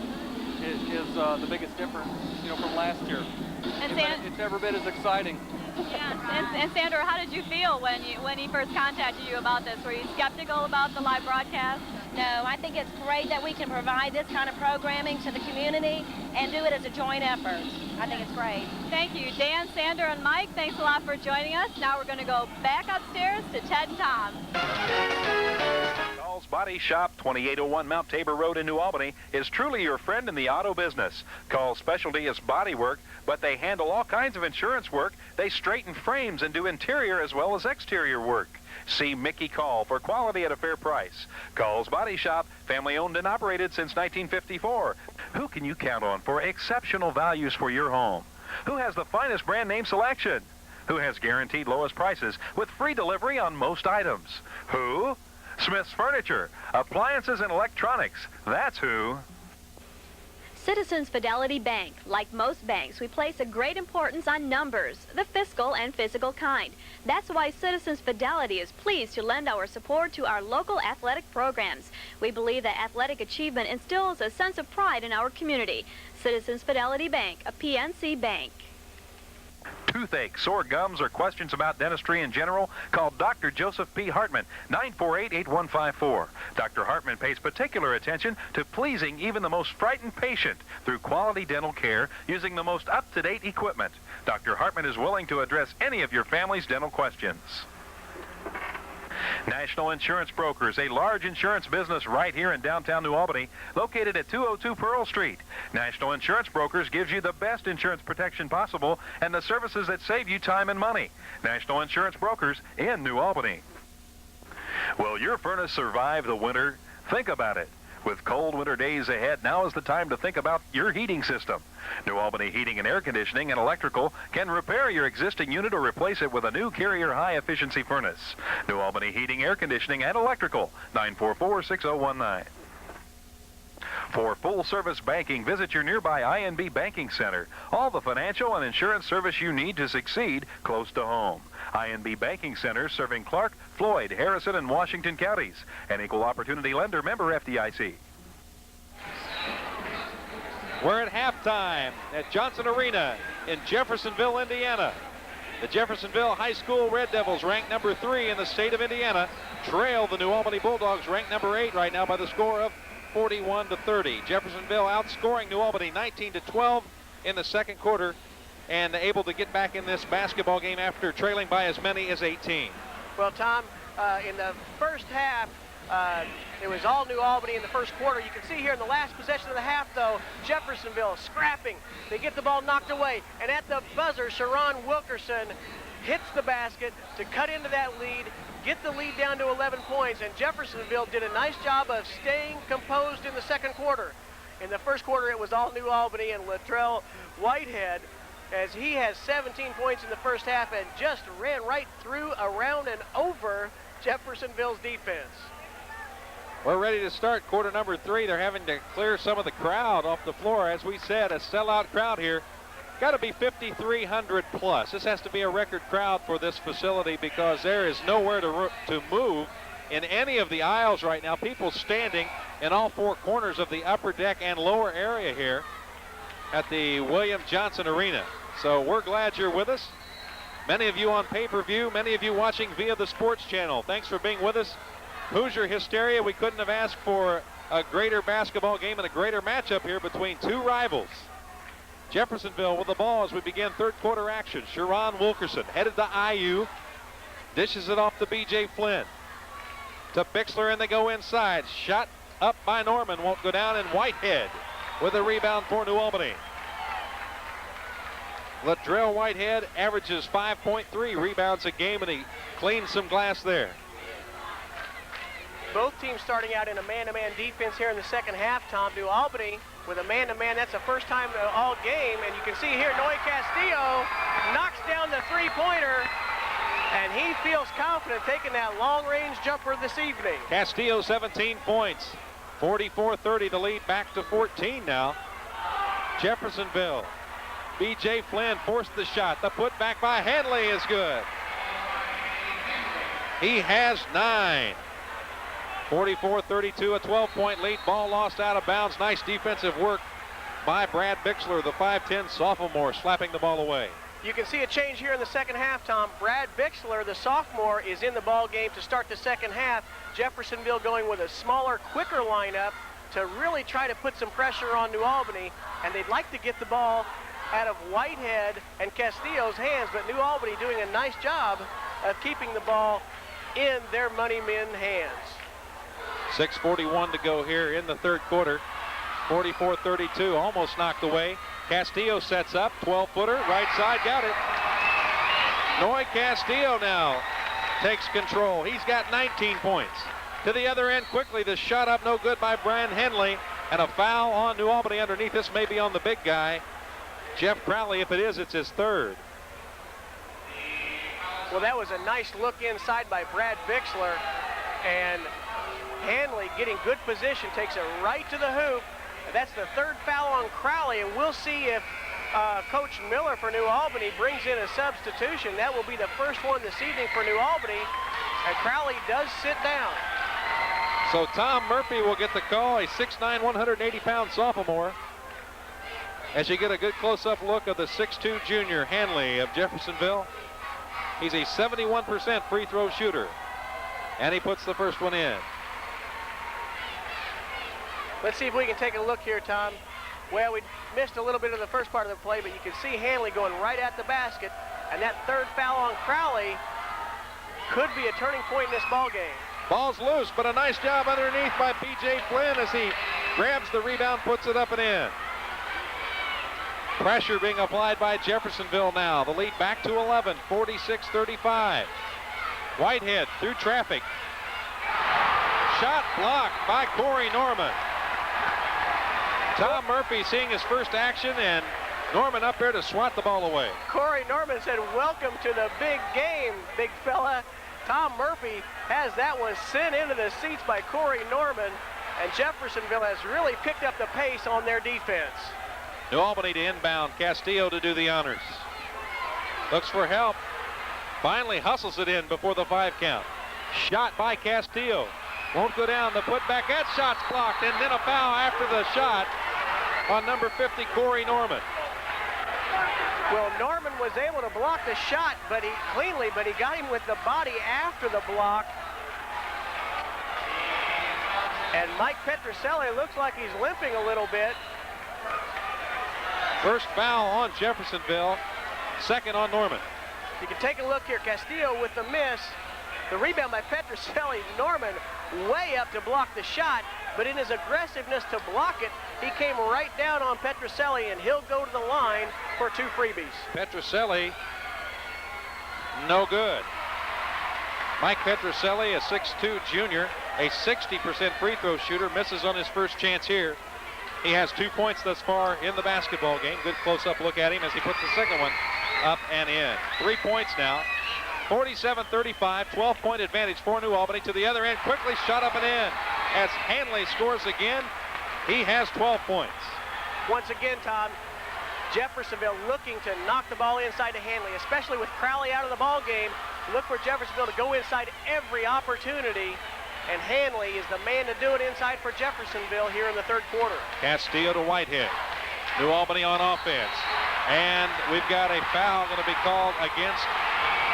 It is the biggest difference, you know, from last year. And it's every bit as exciting. Yeah. And Sandra, how did you feel when he first contacted you about this? Were you skeptical about the live broadcast? No, I think it's great that we can provide this kind of programming to the community and do it as a joint effort. I think it's great. Thank you. Dan, Sandra, and Mike, thanks a lot for joining us. Now we're going to go back upstairs to Ted and Tom. Call's Body Shop, 2801 Mount Tabor Road in New Albany, is truly your friend in the auto business. Call's specialty is body work, but they handle all kinds of insurance work. They straighten frames and do interior as well as exterior work. See Mickey Call for quality at a fair price. Call's Body Shop, family owned and operated since 1954. Who can you count on for exceptional values for your home? Who has the finest brand name selection? Who has guaranteed lowest prices with free delivery on most items? Who? Smith's Furniture, appliances and electronics. That's who. Citizens Fidelity Bank. Like most banks, we place a great importance on numbers, the fiscal and physical kind. That's why Citizens Fidelity is pleased to lend our support to our local athletic programs. We believe that athletic achievement instills a sense of pride in our community. Citizens Fidelity Bank, a PNC bank. Toothache, sore gums, or questions about dentistry in general? Call Dr. Joseph P. Hartman, 948-8154. Dr. Hartman pays particular attention to pleasing even the most frightened patient through quality dental care using the most up-to-date equipment. Dr. Hartman is willing to address any of your family's dental questions. National Insurance Brokers, a large insurance business right here in downtown New Albany, located at 202 Pearl Street. National Insurance Brokers gives you the best insurance protection possible and the services that save you time and money. National Insurance Brokers in New Albany. Will your furnace survive the winter? Think about it. With cold winter days ahead, now is the time to think about your heating system. New Albany Heating and Air Conditioning and Electrical can repair your existing unit or replace it with a new Carrier high-efficiency furnace. New Albany Heating, Air Conditioning, and Electrical, 944-6019. For full-service banking, visit your nearby INB Banking Center. All the financial and insurance service you need to succeed close to home. INB Banking Center serving Clark, Floyd, Harrison, and Washington counties. An equal opportunity lender, member FDIC. We're at halftime at Johnson Arena in Jeffersonville, Indiana. The Jeffersonville High School Red Devils, ranked number 3 in the state of Indiana, trail the New Albany Bulldogs, ranked number 8 right now by the score of 41-30. Jeffersonville outscoring New Albany 19-12 in the second quarter and able to get back in this basketball game after trailing by as many as 18. Well, Tom, in the first half, it was all New Albany in the first quarter. You can see here in the last possession of the half, though, Jeffersonville scrapping. They get the ball knocked away, and at the buzzer, Sharon Wilkerson hits the basket to cut into that lead, get the lead down to 11 points, and Jeffersonville did a nice job of staying composed in the second quarter. In the first quarter, it was all New Albany, and Latrell Whitehead as he has 17 points in the first half and just ran right through, around, and over Jeffersonville's defense. We're ready to start quarter number 3. They're having to clear some of the crowd off the floor. As we said, a sellout crowd here. Got to be 5,300 plus. This has to be a record crowd for this facility because there is nowhere to move in any of the aisles right now. People standing in all 4 corners of the upper deck and lower area here at the William Johnson Arena. So we're glad you're with us. Many of you on pay-per-view, many of you watching via the Sports Channel. Thanks for being with us. Hoosier hysteria. We couldn't have asked for a greater basketball game and a greater matchup here between 2 rivals. Jeffersonville with the ball as we begin third quarter action. Sharon Wilkerson headed to IU. Dishes it off to B.J. Flynn. To Bixler, and they go inside. Shot up by Norman. Won't go down, and Whitehead with a rebound for New Albany. Latrell Whitehead averages 5.3 rebounds a game, and he cleans some glass there. Both teams starting out in a man-to-man defense here in the second half, Tom. New Albany with a man-to-man. That's the first time all game. And you can see here, Noe Castillo knocks down the three-pointer. And he feels confident taking that long-range jumper this evening. Castillo, 17 points. 44-30, the lead back to 14 now. Jeffersonville. B.J. Flynn forced the shot. The putback by Hanley is good. He has 9. 44-32, a 12-point lead. Ball lost out of bounds. Nice defensive work by Brad Bixler, the 5'10 sophomore, slapping the ball away. You can see a change here in the second half, Tom. Brad Bixler, the sophomore, is in the ball game to start the second half. Jeffersonville going with a smaller, quicker lineup to really try to put some pressure on New Albany, and they'd like to get the ball out of Whitehead and Castillo's hands, but New Albany doing a nice job of keeping the ball in their money men hands. 6:41 to go here in the third quarter. 44-32, almost knocked away. Castillo sets up, 12-footer, right side, got it. Noe Castillo now takes control. He's got 19 points. To the other end quickly, the shot up no good by Brian Henley, and a foul on New Albany underneath. This may be on the big guy, Jeff Crowley. If it is, it's his third. Well, that was a nice look inside by Brad Bixler, and Hanley getting good position, takes it right to the hoop. That's the third foul on Crowley, and we'll see if Coach Miller for New Albany brings in a substitution. That will be the first one this evening for New Albany, and Crowley does sit down. So Tom Murphy will get the call, a 6'9", 180-pound sophomore. As you get a good close-up look of the 6'2" junior Hanley of Jeffersonville, he's a 71% free throw shooter, and he puts the first one in. Let's see if we can take a look here, Tom. Well, we missed a little bit of the first part of the play, but you can see Hanley going right at the basket, and that third foul on Crowley could be a turning point in this ball game. Ball's loose, but a nice job underneath by B.J. Flynn as he grabs the rebound, puts it up and in. Pressure being applied by Jeffersonville now. The lead back to 11, 46-35. Whitehead through traffic. Shot blocked by Corey Norman. Tom Murphy seeing his first action, and Norman up there to swat the ball away. Corey Norman said, "Welcome to the big game, big fella." Tom Murphy has that one sent into the seats by Corey Norman, and Jeffersonville has really picked up the pace on their defense. New Albany to inbound, Castillo to do the honors. Looks for help. Finally hustles it in before the 5 count. Shot by Castillo. Won't go down. The putback. That shot's blocked, and then a foul after the shot on number 50, Corey Norman. Well, Norman was able to block the shot, but he got him with the body after the block. And Mike Petroselli looks like he's limping a little bit. First foul on Jeffersonville, second on Norman. You can take a look here. Castillo with the miss. The rebound by Petroselli. Norman way up to block the shot, but in his aggressiveness to block it, he came right down on Petroselli, and he'll go to the line for 2 freebies. Petroselli, no good. Mike Petroselli, a 6'2" junior, a 60% free throw shooter, misses on his first chance here He has 2 points thus far in the basketball game. Good close-up look at him as he puts the second one up and in. 3 points now. 47-35, 12-point advantage for New Albany. To the other end, quickly shot up and in. As Hanley scores again, he has 12 points. Once again, Tom, Jeffersonville looking to knock the ball inside to Hanley, especially with Crowley out of the ball game. Look for Jeffersonville to go inside every opportunity, and Hanley is the man to do it inside for Jeffersonville here in the third quarter. Castillo to Whitehead. New Albany on offense. And we've got a foul going to be called against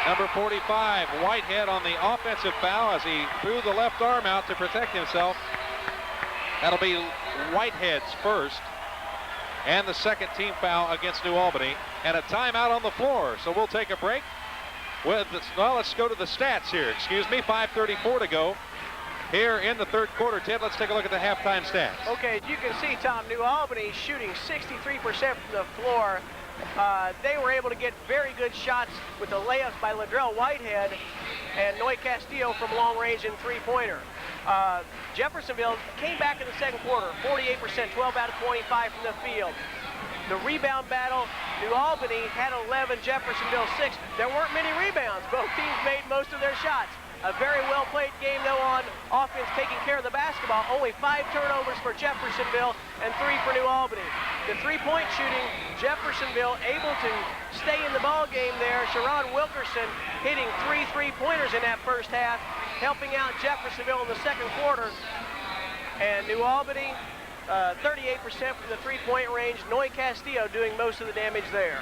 number 45, Whitehead, on the offensive foul as he threw the left arm out to protect himself. That'll be Whitehead's first and the second team foul against New Albany, and a timeout on the floor. So we'll take a break. Well, let's go to the stats here. Excuse me, 5:34 to go here in the third quarter. Ted, let's take a look at the halftime stats. Okay, as you can see, Tom, New Albany shooting 63% from the floor. They were able to get very good shots with the layups by Ladrell Whitehead and Noy Castillo from long range and three-pointer. Jeffersonville came back in the second quarter, 48%, 12 out of 25 from the field. The rebound battle, New Albany had 11, Jeffersonville 6. There weren't many rebounds. Both teams made most of their shots. A very well-played game, though, on offense, taking care of the basketball. Only 5 turnovers for Jeffersonville and 3 for New Albany. The three-point shooting, Jeffersonville able to stay in the ball game there. Sharon Wilkerson hitting 3 three-pointers in that first half, helping out Jeffersonville in the second quarter. And New Albany, 38% from the three-point range. Noy Castillo doing most of the damage there.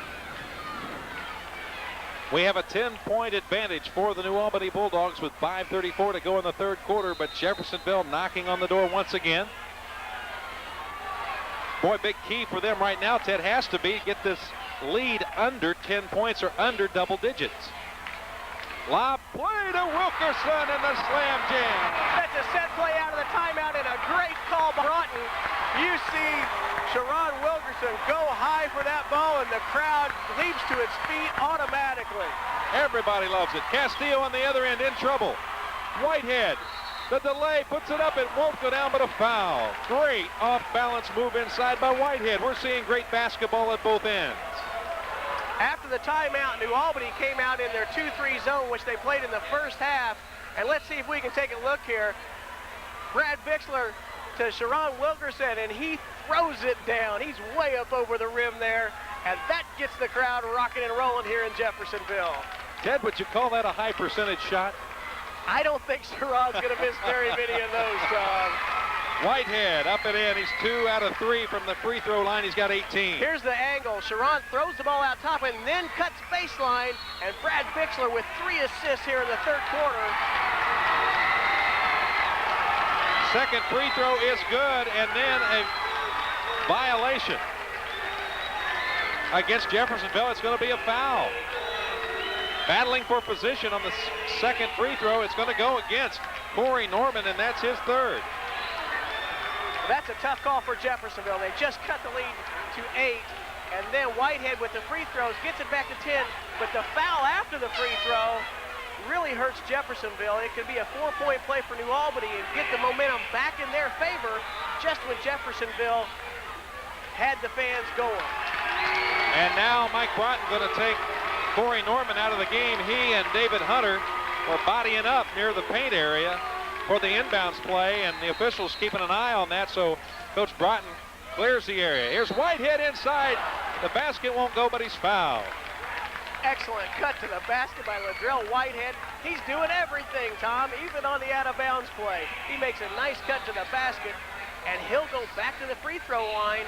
We have a 10-point advantage for the New Albany Bulldogs with 5:34 to go in the third quarter, but Jeffersonville knocking on the door once again. Boy, big key for them right now, Ted, has to be get this lead under 10 points or under double digits. Lob play to Wilkerson and the slam jam. That's a set play out of the timeout and a great call by Broughton. You see Sharon Wilkerson go high for that ball, and the crowd leaps to its feet automatically. Everybody loves it. Castillo on the other end in trouble. Whitehead, the delay, puts it up. It won't go down, but a foul. Great off-balance move inside by Whitehead. We're seeing great basketball at both ends. After the timeout, New Albany came out in their 2-3 zone, which they played in the first half. And let's see if we can take a look here. Brad Bixler to Sharon Wilkerson, and he throws it down. He's way up over the rim there, and that gets the crowd rocking and rolling here in Jeffersonville. Ted, would you call that a high percentage shot? I don't think Sharon's going to miss very many of those, Tom. Whitehead up and in. He's 2 out of 3 from the free throw line. He's got 18. Here's the angle. Sharon throws the ball out top and then cuts baseline, and Brad Bixler with 3 assists here in the third quarter. Second free throw is good, and then a violation against Jeffersonville. It's going to be a foul. Battling for position on the second free throw. It's going to go against Corey Norman, and that's his third. That's a tough call for Jeffersonville. They just cut the lead to 8, and then Whitehead with the free throws gets it back to 10, but the foul after the free throw really hurts Jeffersonville. It could be a 4-point play for New Albany and get the momentum back in their favor just when Jeffersonville had the fans going. And now Mike Broughton going to take Corey Norman out of the game. He and David Hunter were bodying up near the paint area for the inbounds play, and the officials keeping an eye on that, so Coach Broughton clears the area. Here's Whitehead inside. The basket won't go, but he's fouled. Excellent cut to the basket by Ladrell Whitehead. He's doing everything, Tom, even on the out-of-bounds play. He makes a nice cut to the basket, and he'll go back to the free throw line,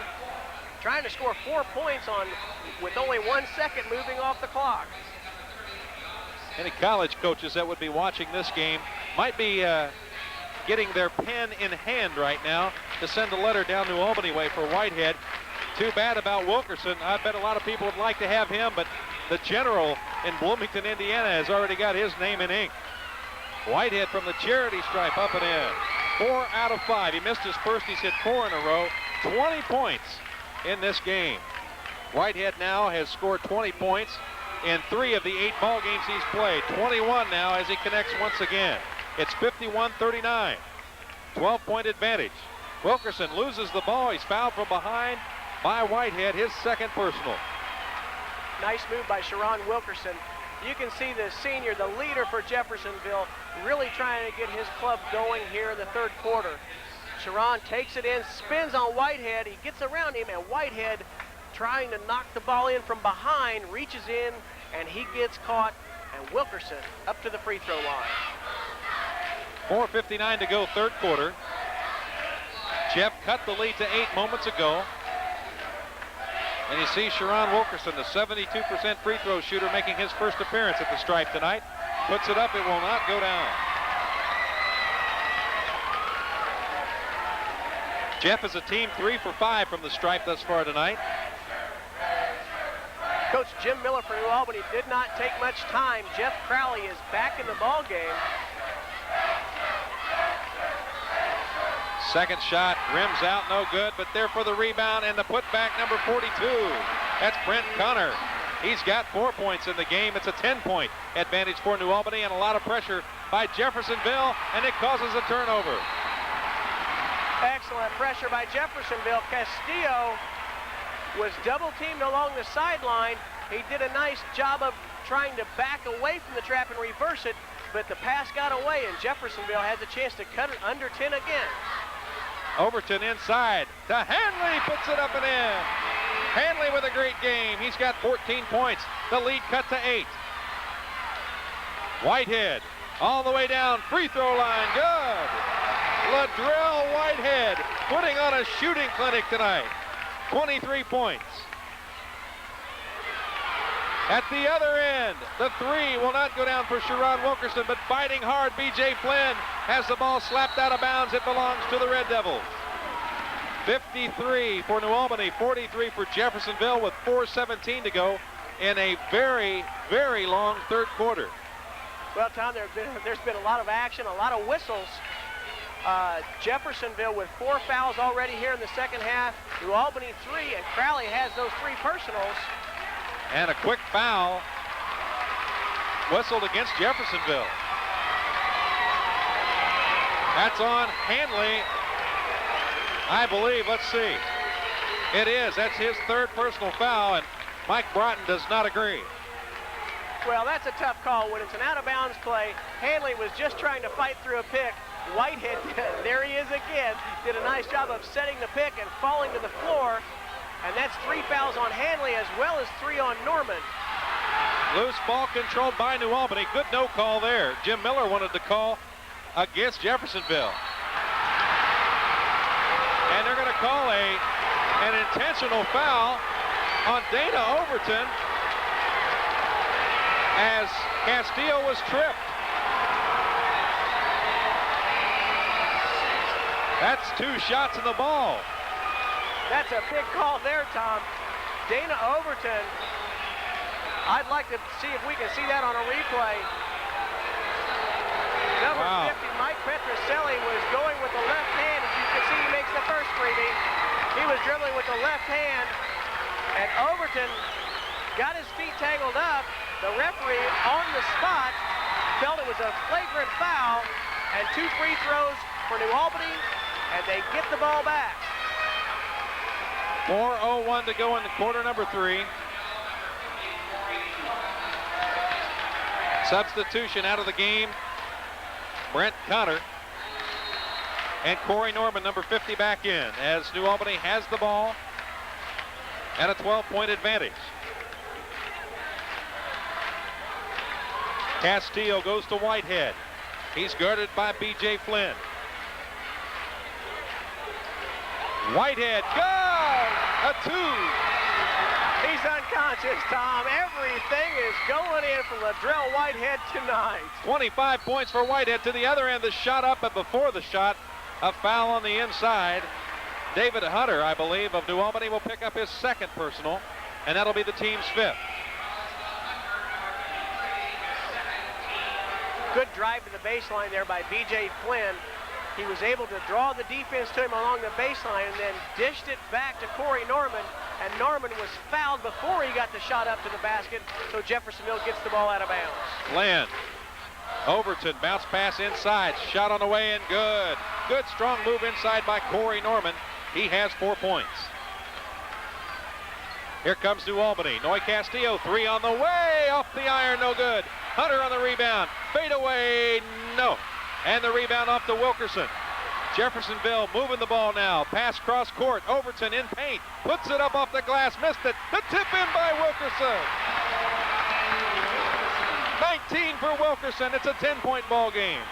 trying to score 4 points with only 1 second moving off the clock. Any college coaches that would be watching this game might be getting their pen in hand right now to send a letter down New Albany way for Whitehead. Too bad about Wilkerson. I bet a lot of people would like to have him, but the general in Bloomington, Indiana has already got his name in ink. Whitehead from the charity stripe up and in. 4 out of 5. He missed his first. He's hit 4 in a row. 20 points in this game. Whitehead now has scored 20 points in 3 of the 8 ball games he's played. 21 now as he connects once again. It's 51-39. 12-point advantage Wilkerson loses the ball. He's fouled from behind by Whitehead, his second personal. Nice move by Sharon Wilkerson. You can see the senior, the leader for Jeffersonville, really trying to get his club going here in the third quarter. Sharon takes it in, spins on Whitehead. He gets around him, and Whitehead, trying to knock the ball in from behind, reaches in, and he gets caught, and Wilkerson up to the free throw line. 4:59 to go, third quarter. Jeff cut the lead to 8 moments ago. And you see Sharon Wilkerson, the 72% free throw shooter, making his first appearance at the stripe tonight. Puts it up, it will not go down. Jeff is a team 3 for 5 from the stripe thus far tonight. Coach Jim Miller for New Albany did not take much time. Jeff Crowley is back in the ball game. Second shot rims out, no good, but there for the rebound and the putback, number 42. That's Brent Connor. He's got 4 points in the game. It's a 10-point advantage for New Albany, and a lot of pressure by Jeffersonville, and it causes a turnover. Excellent pressure by Jeffersonville. Castillo was double-teamed along the sideline. He did a nice job of trying to back away from the trap and reverse it, but the pass got away, and Jeffersonville has a chance to cut it under 10 again. Overton inside to Hanley, puts it up and in. Hanley with a great game. He's got 14 points. The lead cut to 8. Whitehead all the way down, free throw line, good. Ladrell Whitehead putting on a shooting clinic tonight. 23 points. At the other end, the 3 will not go down for Sharon Wilkerson, but fighting hard, B.J. Flynn has the ball slapped out of bounds. It belongs to the Red Devils. 53 for New Albany, 43 for Jeffersonville with 4:17 to go in a very, very long third quarter. Well, Tom, there's been a lot of action, a lot of whistles. Jeffersonville with 4 fouls already here in the second half. New Albany 3, and Crowley has those 3 personals. And a quick foul whistled against Jeffersonville. That's on Hanley, I believe. Let's see. It is. That's his third personal foul, and Mike Broughton does not agree. Well, that's a tough call when it's an out-of-bounds play. Hanley was just trying to fight through a pick. Whitehead, there he is again, did a nice job of setting the pick and falling to the floor. And that's 3 fouls on Hanley as well as 3 on Norman. Loose ball controlled by New Albany. Good no call there. Jim Miller wanted to call against Jeffersonville. And they're going to call an intentional foul on Dana Overton as Castillo was tripped. That's 2 shots in the ball. That's a big call there, Tom. Dana Overton, I'd like to see if we can see that on a replay. Number 50, Mike Petroselli, was going with the left hand. As you can see, he makes the first freebie. He was dribbling with the left hand, and Overton got his feet tangled up. The referee on the spot felt it was a flagrant foul, and 2 free throws for New Albany, and they get the ball back. 4:01 to go in the quarter number 3. Substitution out of the game. Brent Connor and Corey Norman, number 50, back in as New Albany has the ball and a 12-point advantage. Castillo goes to Whitehead. He's guarded by B.J. Flynn. Whitehead, good! A 2. He's unconscious, Tom. Everything is going in for Ladrell Whitehead tonight. 25 points for Whitehead. To the other end, the shot up, but before the shot, a foul on the inside. David Hunter, I believe, of New Albany will pick up his second personal, and that'll be the team's 5th. Good drive to the baseline there by B.J. Flynn. He was able to draw the defense to him along the baseline and then dished it back to Corey Norman. And Norman was fouled before he got the shot up to the basket, so Jeffersonville gets the ball out of bounds. Flynn Overton, bounce pass inside, shot on the way and good. Good strong move inside by Corey Norman. He has 4 points. Here comes New Albany. Noy Castillo, 3 on the way, off the iron, no good. Hunter on the rebound, fade away, no. And the rebound off to Wilkerson. Jeffersonville moving the ball now. Pass cross court. Overton in paint. Puts it up off the glass. Missed it. The tip in by Wilkerson. 19 for Wilkerson. It's a 10-point ball game.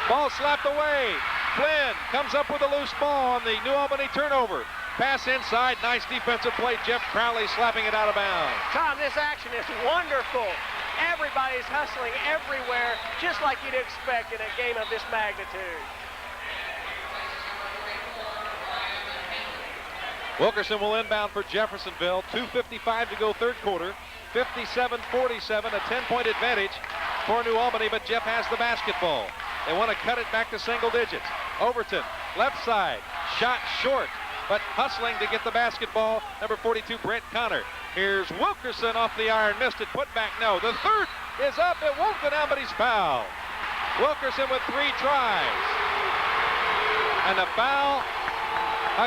Ball slapped away. Flynn comes up with a loose ball on the New Albany turnover. Pass inside. Nice defensive play. Jeff Crowley slapping it out of bounds. Tom, this action is wonderful. Everybody's hustling everywhere, just like you'd expect in a game of this magnitude. Wilkerson will inbound for Jeffersonville. 2:55 to go third quarter. 57-47, a 10-point advantage for New Albany, but Jeff has the basketball. They want to cut it back to single digits. Overton, left side, shot short, but hustling to get the basketball. Number 42, Brent Connor. Here's Wilkerson off the iron, missed it, put back, no. The third is up, it won't go down, but he's fouled. Wilkerson with 3 tries. And a foul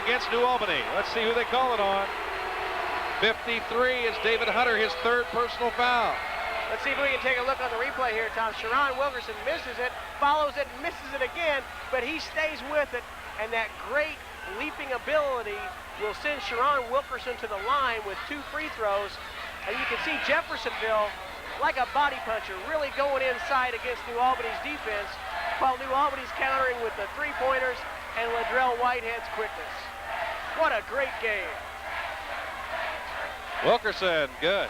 against New Albany. Let's see who they call it on. 53 is David Hunter, his 3rd personal foul. Let's see if we can take a look on the replay here, Tom. Sharon Wilkerson misses it, follows it, misses it again, but he stays with it, and that great leaping ability will send Sharon Wilkerson to the line with 2 free throws. And you can see Jeffersonville, like a body puncher, really going inside against New Albany's defense, while New Albany's countering with the 3-pointers and Ladrell Whitehead's quickness. What a great game. Wilkerson, good.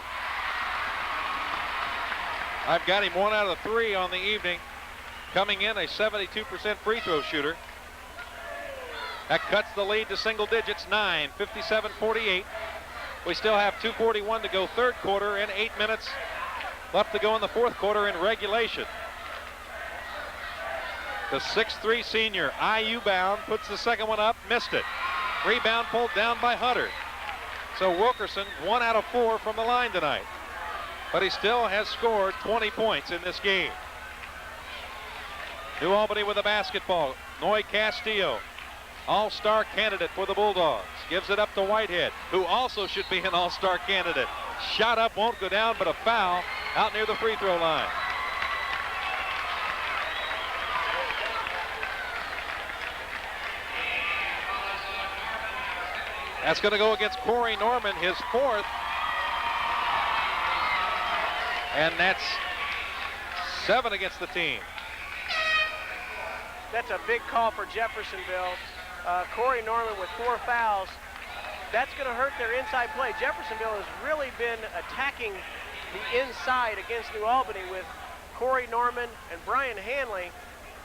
I've got him 1 out of 3 on the evening. Coming in a 72% free throw shooter. That cuts the lead to single digits, 9, 57-48. We still have 2:41 to go third quarter and 8 minutes left to go in the fourth quarter in regulation. The 6'3 senior, IU bound, puts the second one up, missed it. Rebound pulled down by Hunter. So Wilkerson, 1 out of 4 from the line tonight. But he still has scored 20 points in this game. New Albany with the basketball. Noy Castillo, all-star candidate for the Bulldogs. Gives it up to Whitehead, who also should be an all-star candidate. Shot up, won't go down, but a foul out near the free throw line. That's going to go against Corey Norman, his 4th. And that's 7 against the team. That's a big call for Jeffersonville. Corey Norman with 4 fouls. That's going to hurt their inside play. Jeffersonville has really been attacking the inside against New Albany with Corey Norman and Brian Hanley,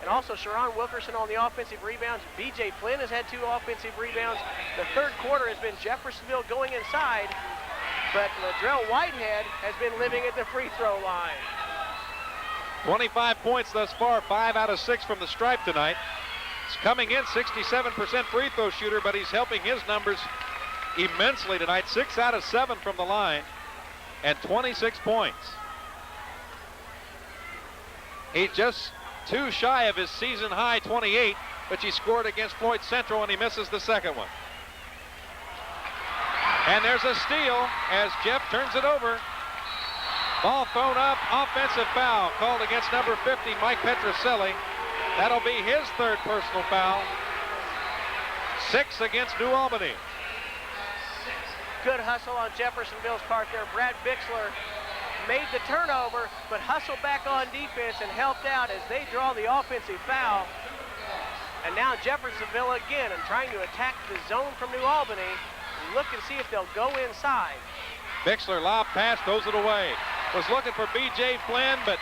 and also Sharon Wilkerson on the offensive rebounds. B.J. Flynn has had 2 offensive rebounds. The third quarter has been Jeffersonville going inside, but Ladrell Whitehead has been living at the free throw line. 25 points thus far, 5 out of 6 from the stripe tonight. He's coming in 67% free throw shooter, but he's helping his numbers immensely tonight. 6 out of 7 from the line and 26 points. He's just 2 shy of his season high 28, but he scored against Floyd Central and he misses the second one. And there's a steal as Jeff turns it over. Ball thrown up, offensive foul called against number 50, Mike Petroselli. That'll be his 3rd personal foul. 6 against New Albany. Good hustle on Jeffersonville's part there. Brad Bixler made the turnover, but hustled back on defense and helped out as they draw the offensive foul. And now Jeffersonville again and trying to attack the zone from New Albany. Look and see if they'll go inside. Bixler lob pass, throws it away. Was looking for B.J. Flynn, but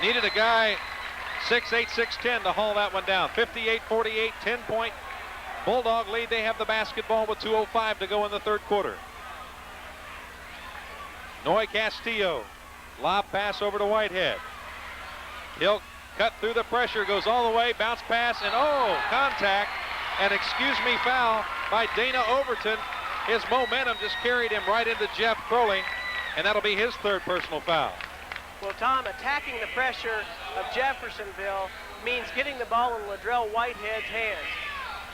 needed a guy 6'8", 6'10" to haul that one down. 58-48, 10-point Bulldog lead. They have the basketball with 2:05 to go in the third quarter. Noy Castillo, lob pass over to Whitehead. He'll cut through the pressure, goes all the way, bounce pass, and contact, and foul by Dana Overton. His momentum just carried him right into Jeff Crowley, and that'll be his 3rd personal foul. Well, Tom, attacking the pressure of Jeffersonville means getting the ball in Ladrell Whitehead's hands.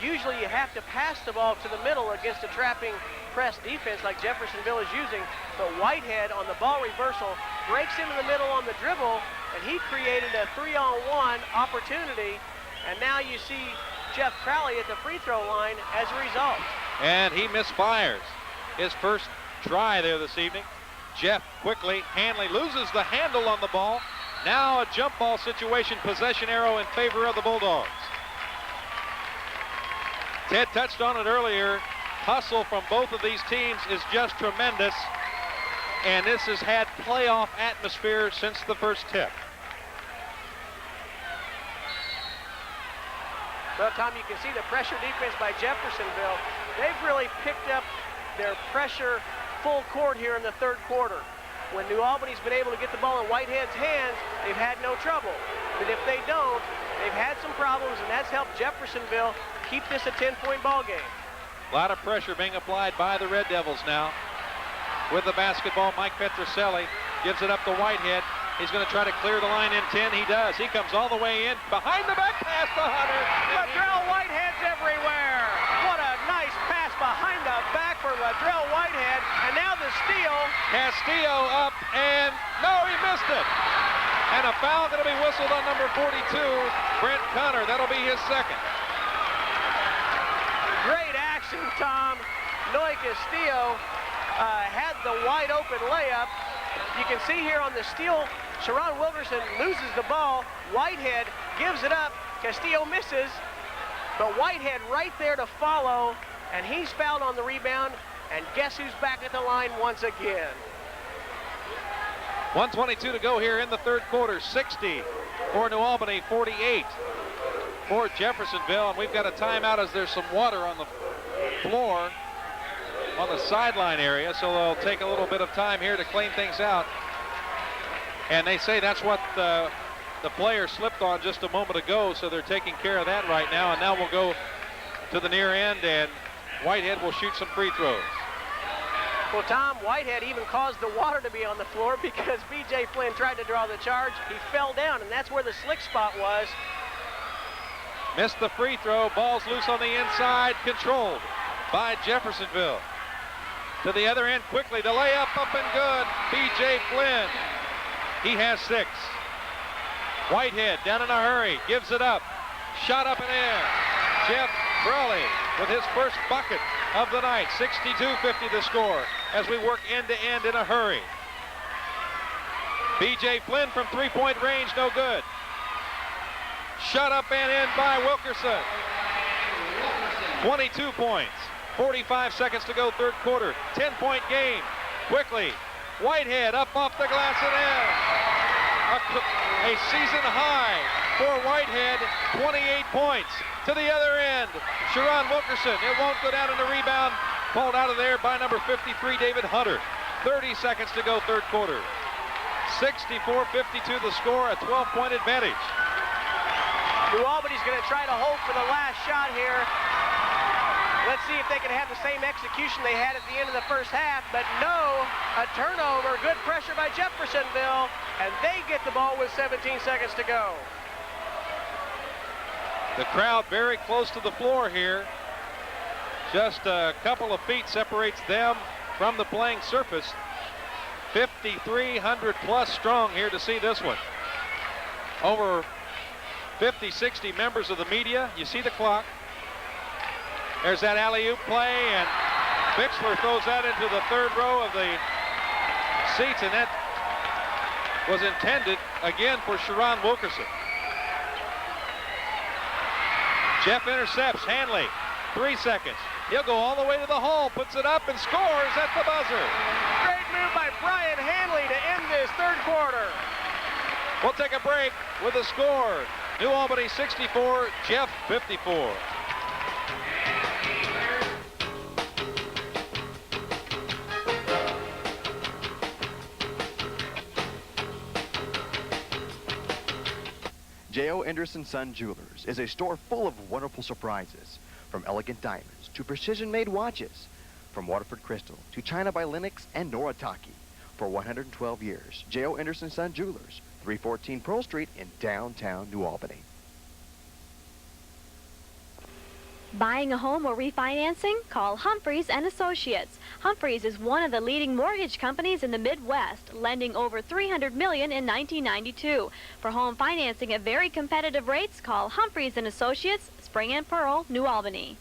Usually you have to pass the ball to the middle against a trapping press defense like Jeffersonville is using, but Whitehead on the ball reversal breaks into the middle on the dribble, and he created a 3-on-1 opportunity, and now you see Jeff Crowley at the free throw line as a result. And he misfires his first try there this evening. Jeff quickly, Hanley loses the handle on the ball. Now a jump ball situation, possession arrow in favor of the Bulldogs. Ted touched on it earlier. Hustle from both of these teams is just tremendous. And this has had playoff atmosphere since the first tip. Well, Tom, you can see the pressure defense by Jeffersonville. They've really picked up their pressure full court here in the third quarter. When New Albany's been able to get the ball in Whitehead's hands, they've had no trouble. But if they don't, they've had some problems, and that's helped Jeffersonville keep this a 10-point ball game. A lot of pressure being applied by the Red Devils now. With the basketball, Mike Petroselli gives it up to Whitehead. He's going to try to clear the line in 10. He does. He comes all the way in. Behind the back pass to Hunter. Ladrell Whitehead's everywhere. What a nice pass behind the back for Ladrell Whitehead. And now the steal. Castillo up, and no, he missed it. And a foul going to be whistled on number 42, Brent Connor. That'll be his second. Great action, Tom. Noy Castillo had the wide open layup. You can see here on the steal, Sharon Wilkerson loses the ball. Whitehead gives it up. Castillo misses, but Whitehead right there to follow, and he's fouled on the rebound. And guess who's back at the line once again? 1:22 to go here in the third quarter. 60 for New Albany, 48 for Jeffersonville. And we've got a timeout as there's some water on the floor on the sideline area, so they'll take a little bit of time here to clean things out. And they say that's what the player slipped on just a moment ago, so they're taking care of that right now. And now we'll go to the near end, and Whitehead will shoot some free throws. Well, Tom, Whitehead even caused the water to be on the floor because B.J. Flynn tried to draw the charge. He fell down, and that's where the slick spot was. Missed the free throw. Ball's loose on the inside, controlled by Jeffersonville. To the other end quickly. The layup up and good. B.J. Flynn. He has 6. Whitehead down in a hurry. Gives it up. Shot up and in. Jeff Crowley with his first bucket of the night. 62-50 the score as we work end to end in a hurry. B.J. Flynn from three-point range, no good. Shut up and in by Wilkerson. 22 points. 45 seconds to go, third quarter. 10-point game. Quickly. Whitehead up off the glass and in. A season high for Whitehead. 28 points. To the other end, Sharon Wilkerson. It won't go down in the rebound. Pulled out of there by number 53, David Hunter. 30 seconds to go, third quarter. 64-52 the score, a 12-point advantage. New Albany's going to try to hold for the last shot here. Let's see if they can have the same execution they had at the end of the first half, but no, a turnover, good pressure by Jeffersonville, and they get the ball with 17 seconds to go. The crowd very close to the floor here. Just a couple of feet separates them from the playing surface. 5,300 plus strong here to see this one. Over 50, 60 members of the media. You see the clock. There's that alley-oop play, and Bixler throws that into the third row of the seats, and that was intended again for Sharon Wilkerson. Jeff intercepts Hanley. 3 seconds. He'll go all the way to the hole, puts it up, and scores at the buzzer. Great move by Brian Hanley to end this third quarter. We'll take a break with the score. New Albany 64, Jeff 54. J.O. Anderson Son Jewelers is a store full of wonderful surprises, from elegant diamonds to precision-made watches, from Waterford Crystal to China by Lennox and Noritake. For 112 years, J.O. Anderson Son Jewelers, 314 Pearl Street in downtown New Albany. Buying a home or refinancing? Call Humphreys and Associates. Humphreys is one of the leading mortgage companies in the Midwest, lending over $300 million in 1992. For home financing at very competitive rates, call Humphreys and Associates, Spring and Pearl, New Albany.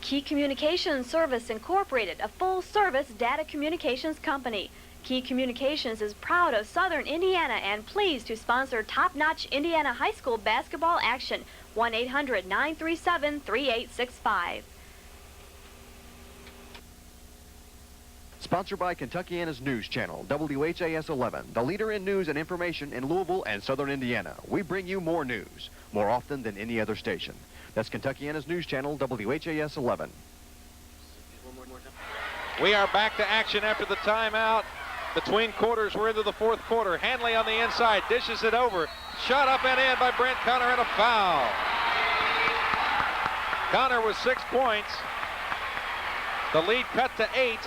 Key Communications Service Incorporated, a full-service data communications company. Key Communications is proud of Southern Indiana and pleased to sponsor top-notch Indiana high school basketball action. 1-800-937-3865. Sponsored by Kentuckiana's News Channel, WHAS 11, the leader in news and information in Louisville and Southern Indiana. We bring you more news, more often than any other station. That's Kentuckiana's News Channel, WHAS 11. We are back to action after the timeout. Between quarters, we're into the fourth quarter. Hanley on the inside, dishes it over. Shot up and in by Brent Connor, and a foul. Connor with 6 points. The lead cut to 8.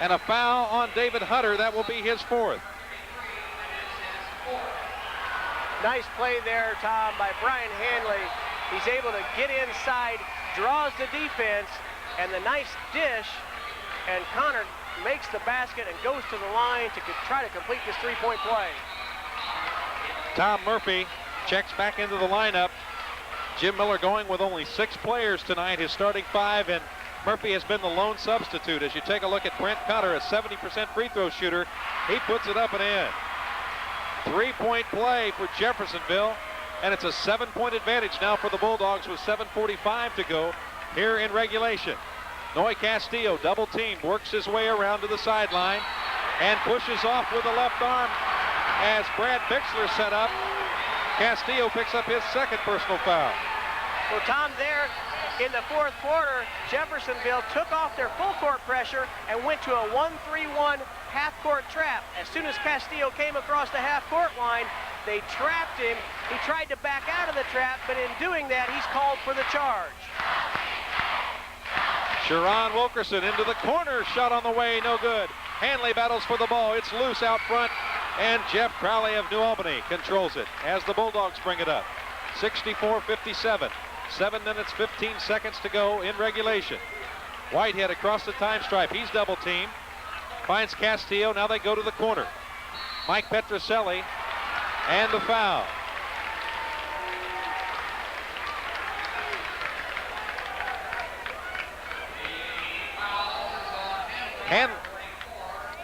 And a foul on David Hunter. That will be his 4th. Nice play there, Tom, by Brian Hanley. He's able to get inside, draws the defense, and the nice dish. And Connor makes the basket and goes to the line to try to complete this three-point play. Tom Murphy checks back into the lineup. Jim Miller going with only 6 players tonight, his starting 5, and Murphy has been the lone substitute. As you take a look at Brent Connor, a 70% free throw shooter, he puts it up and in. 3-point play for Jeffersonville, and it's a 7-point advantage now for the Bulldogs with 7:45 to go here in regulation. Noy Castillo, double team, works his way around to the sideline and pushes off with the left arm as Brad Bixler set up. Castillo picks up his 2nd personal foul. Well, Tom, there in the fourth quarter, Jeffersonville took off their full court pressure and went to a 1-3-1 half-court trap. As soon as Castillo came across the half-court line, they trapped him. He tried to back out of the trap, but in doing that, he's called for the charge. Sharon Wilkerson into the corner, shot on the way, no good. Hanley battles for the ball, it's loose out front, and Jeff Crowley of New Albany controls it as the Bulldogs bring it up. 64-57, 7 minutes, 15 seconds to go in regulation. Whitehead across the time stripe, he's double teamed, finds Castillo, now they go to the corner. Mike Petroselli, and the foul.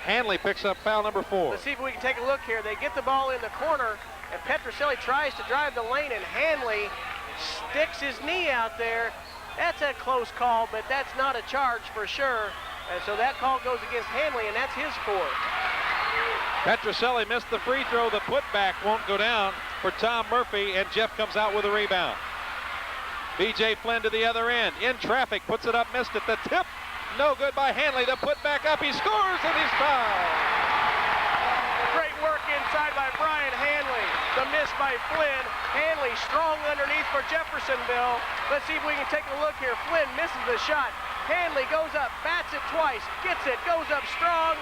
Hanley picks up foul number 4. Let's see if we can take a look here. They get the ball in the corner, and Petroselli tries to drive the lane, and Hanley sticks his knee out there. That's a close call, but that's not a charge for sure. And so that call goes against Hanley, and that's his 4th. Petroselli missed the free throw. The putback won't go down for Tom Murphy, and Jeff comes out with a rebound. B.J. Flynn to the other end. In traffic, puts it up, missed it. The tip, no good by Hanley. The put back up, he scores, and he's fouled. Great work inside by Brian Hanley. The miss by Flynn. Hanley strong underneath for Jeffersonville. Let's see if we can take a look here. Flynn misses the shot. Hanley goes up, bats it twice, gets it, goes up strong,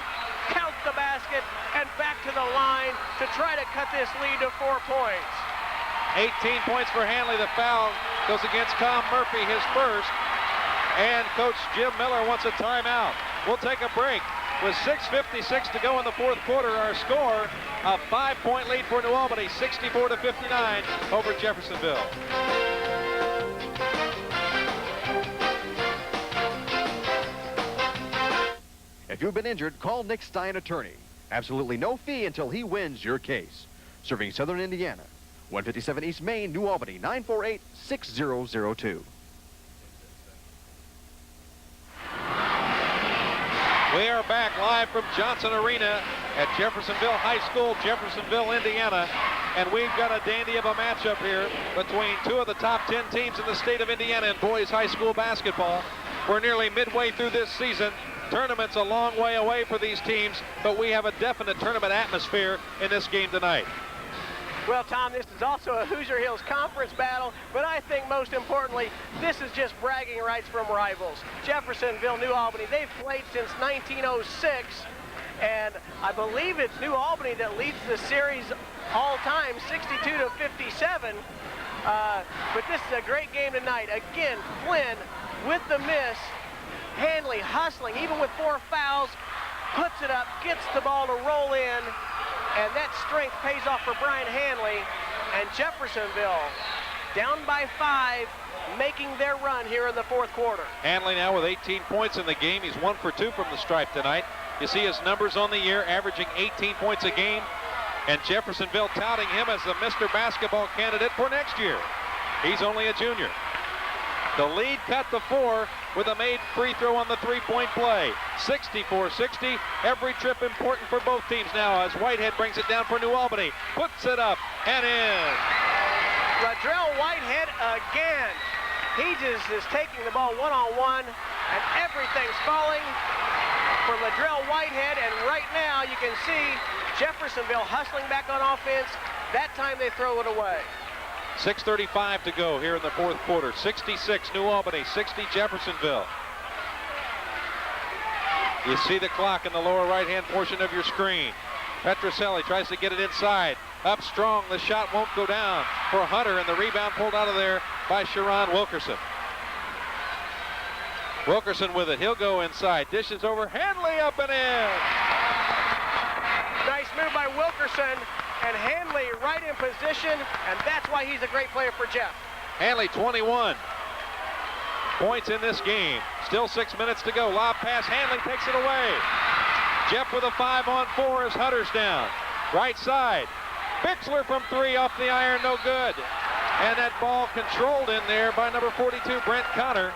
counts the basket, and back to the line to try to cut this lead to 4 points. 18 points for Hanley. The foul goes against Tom Murphy, his 1st. And Coach Jim Miller wants a timeout. We'll take a break. With 6:56 to go in the fourth quarter, our score, a 5-point lead for New Albany, 64-59 over Jeffersonville. If you've been injured, call Nick Stein Attorney. Absolutely no fee until he wins your case. Serving Southern Indiana. 157 East Main, New Albany, 948-6002. We are back live from Johnson Arena at Jeffersonville High School, Jeffersonville, Indiana. And we've got a dandy of a matchup here between 2 of the top 10 teams in the state of Indiana in boys high school basketball. We're nearly midway through this season. Tournament's a long way away for these teams, but we have a definite tournament atmosphere in this game tonight. Well, Tom, this is also a Hoosier Hills Conference battle, but I think most importantly, this is just bragging rights from rivals. Jeffersonville, New Albany, they've played since 1906, and I believe it's New Albany that leads the series all time, 62-57. But this is a great game tonight. Again, Flynn with the miss. Hanley hustling, even with 4 fouls, puts it up, gets the ball to roll in, and that strength pays off for Brian Hanley. And Jeffersonville, down by 5, making their run here in the fourth quarter. Hanley now with 18 points in the game. He's 1 for 2 from the stripe tonight. You see his numbers on the year, averaging 18 points a game. And Jeffersonville touting him as the Mr. Basketball candidate for next year. He's only a junior. The lead cut to 4 with a made free throw on the three-point play. 64-60. Every trip important for both teams now as Whitehead brings it down for New Albany. Puts it up and in. Ladrell Whitehead again. He just is taking the ball one-on-one, and everything's falling for Ladrell Whitehead. And right now you can see Jeffersonville hustling back on offense. That time they throw it away. 6:35 to go here in the fourth quarter. 66 New Albany, 60 Jeffersonville. You see the clock in the lower right-hand portion of your screen. Petroselli tries to get it inside. Up strong, the shot won't go down for Hunter, and the rebound pulled out of there by Sharon Wilkerson. Wilkerson with it, he'll go inside. Dishes over, Hanley up and in. Nice move by Wilkerson. And Hanley right in position, and that's why he's a great player for Jeff. Hanley 21 points in this game. Still 6 minutes to go. Lob pass, Hanley takes it away. Jeff with a 5-on-4 as Hunter's down. Right side. Bixler from 3 off the iron, no good. And that ball controlled in there by number 42, Brent Connor.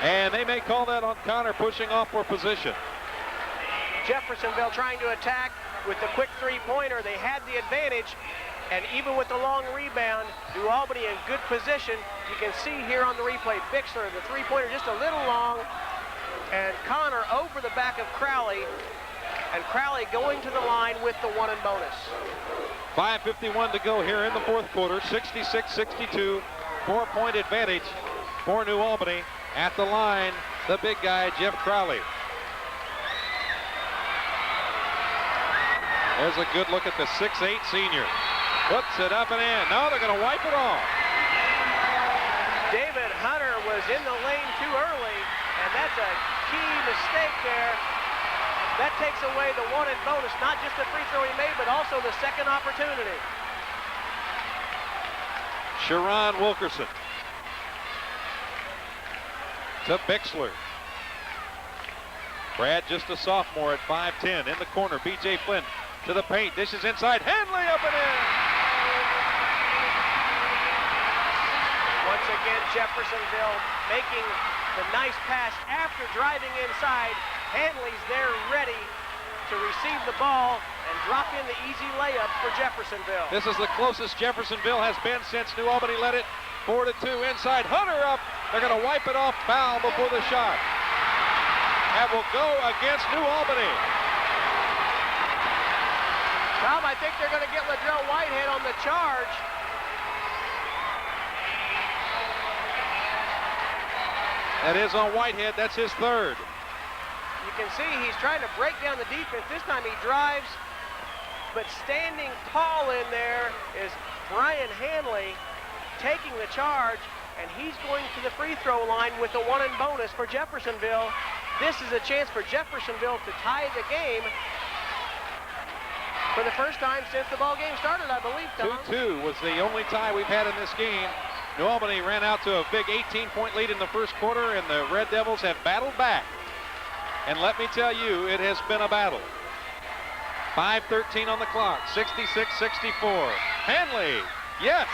And they may call that on Connor pushing off for position. Jeffersonville trying to attack with the quick three-pointer. They had the advantage, and even with the long rebound, New Albany in good position. You can see here on the replay, Bixler, the three-pointer just a little long, and Connor over the back of Crowley, and Crowley going to the line with the 1 and bonus. 5:51 to go here in the fourth quarter. 66-62, 4-point advantage for New Albany. At the line, the big guy, Jeff Crowley. There's a good look at the 6'8 senior. Puts it up and in. No, they're going to wipe it off. David Hunter was in the lane too early, and that's a key mistake there. That takes away the 1 and bonus, not just the free throw he made, but also the second opportunity. Sharon Wilkerson to Bixler. Brad just a sophomore at 5'10". In the corner, B.J. Flynn to the paint, dishes inside, Hanley up and in. Once again, Jeffersonville making the nice pass after driving inside. Hanley's there ready to receive the ball and drop in the easy layup for Jeffersonville. This is the closest Jeffersonville has been since New Albany led it 4-2 inside. Hunter up, they're going to wipe it off, foul before the shot. That will go against New Albany. Tom, I think they're going to get Ladrell Whitehead on the charge. That is on Whitehead. That's his third. You can see he's trying to break down the defense. This time he drives, but standing tall in there is Brian Hanley taking the charge, and he's going to the free throw line with the 1 and bonus for Jeffersonville. This is a chance for Jeffersonville to tie the game for the first time since the ball game started, I believe, Tom. 2-2 was the only tie we've had in this game. New Albany ran out to a big 18-point lead in the first quarter, and the Red Devils have battled back. And let me tell you, it has been a battle. 5:13 on the clock, 66-64. Hanley, yes!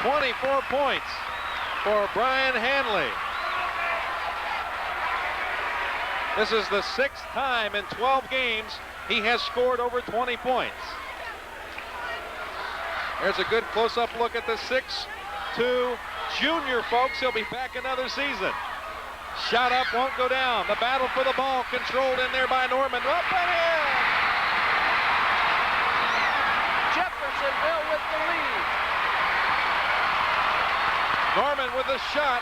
24 points for Brian Hanley. This is the 6th time in 12 games he has scored over 20 points. There's a good close-up look at the 6'2" junior, folks. He'll be back another season. Shot up, won't go down. The battle for the ball controlled in there by Norman. Up and in! Jeffersonville with the lead. Norman with the shot.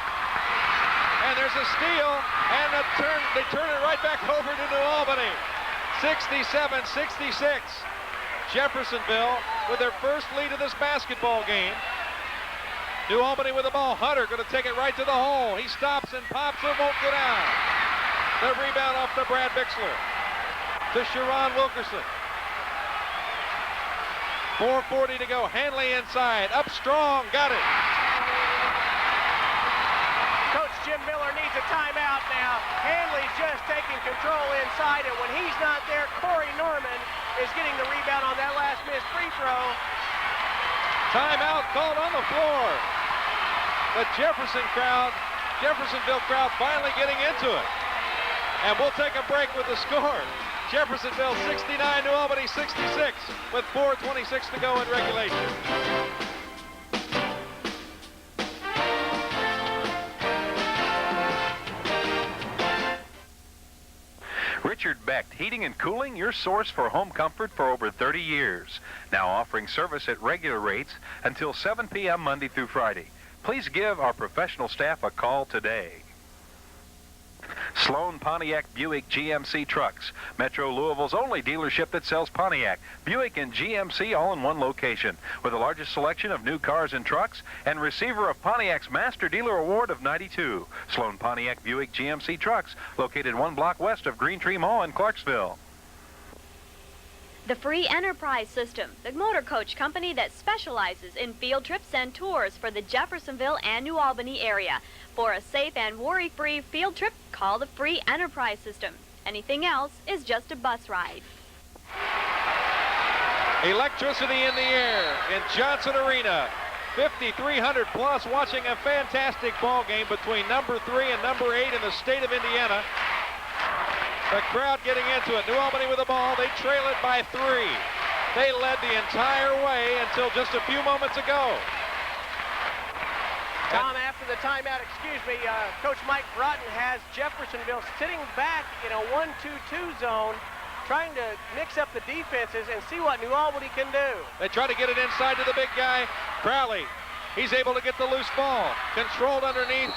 And there's a steal. And they turn it right back over to New Albany. 67-66. Jeffersonville with their first lead of this basketball game. New Albany with the ball. Hunter going to take it right to the hole. He stops and pops it, won't go down. The rebound off to Brad Bixler. To Sharon Wilkerson. 4:40 to go. Hanley inside. Up strong. Got it. Coach Jim Miller needs a timeout now. Hanley's just taking control inside, and when he's not there, Corey Norman is getting the rebound on that last missed free throw. Timeout called on the floor. The Jeffersonville crowd finally getting into it. And we'll take a break with the score. Jeffersonville 69, New Albany 66 with 4:26 to go in regulation. Richard Becht, Heating and Cooling, your source for home comfort for over 30 years. Now offering service at regular rates until 7 p.m. Monday through Friday. Please give our professional staff a call today. Sloan Pontiac Buick GMC Trucks, Metro Louisville's only dealership that sells Pontiac, Buick, and GMC all in one location, with the largest selection of new cars and trucks, and receiver of Pontiac's Master Dealer Award of '92. Sloan Pontiac Buick GMC Trucks, located 1 block west of Green Tree Mall in Clarksville. The Free Enterprise System, the motor coach company that specializes in field trips and tours for the Jeffersonville and New Albany area. For a safe and worry-free field trip, call the Free Enterprise System. Anything else is just a bus ride. Electricity in the air in Johnson Arena. 5,300 plus watching a fantastic ball game between number 3 and number 8 in the state of Indiana. The crowd getting into it. New Albany with the ball. They trail it by 3. They led the entire way until just a few moments ago. Tom, after the timeout, Coach Mike Broughton has Jeffersonville sitting back in a 1-2-2 zone, trying to mix up the defenses and see what New Albany can do. They try to get it inside to the big guy, Crowley. He's able to get the loose ball. Controlled underneath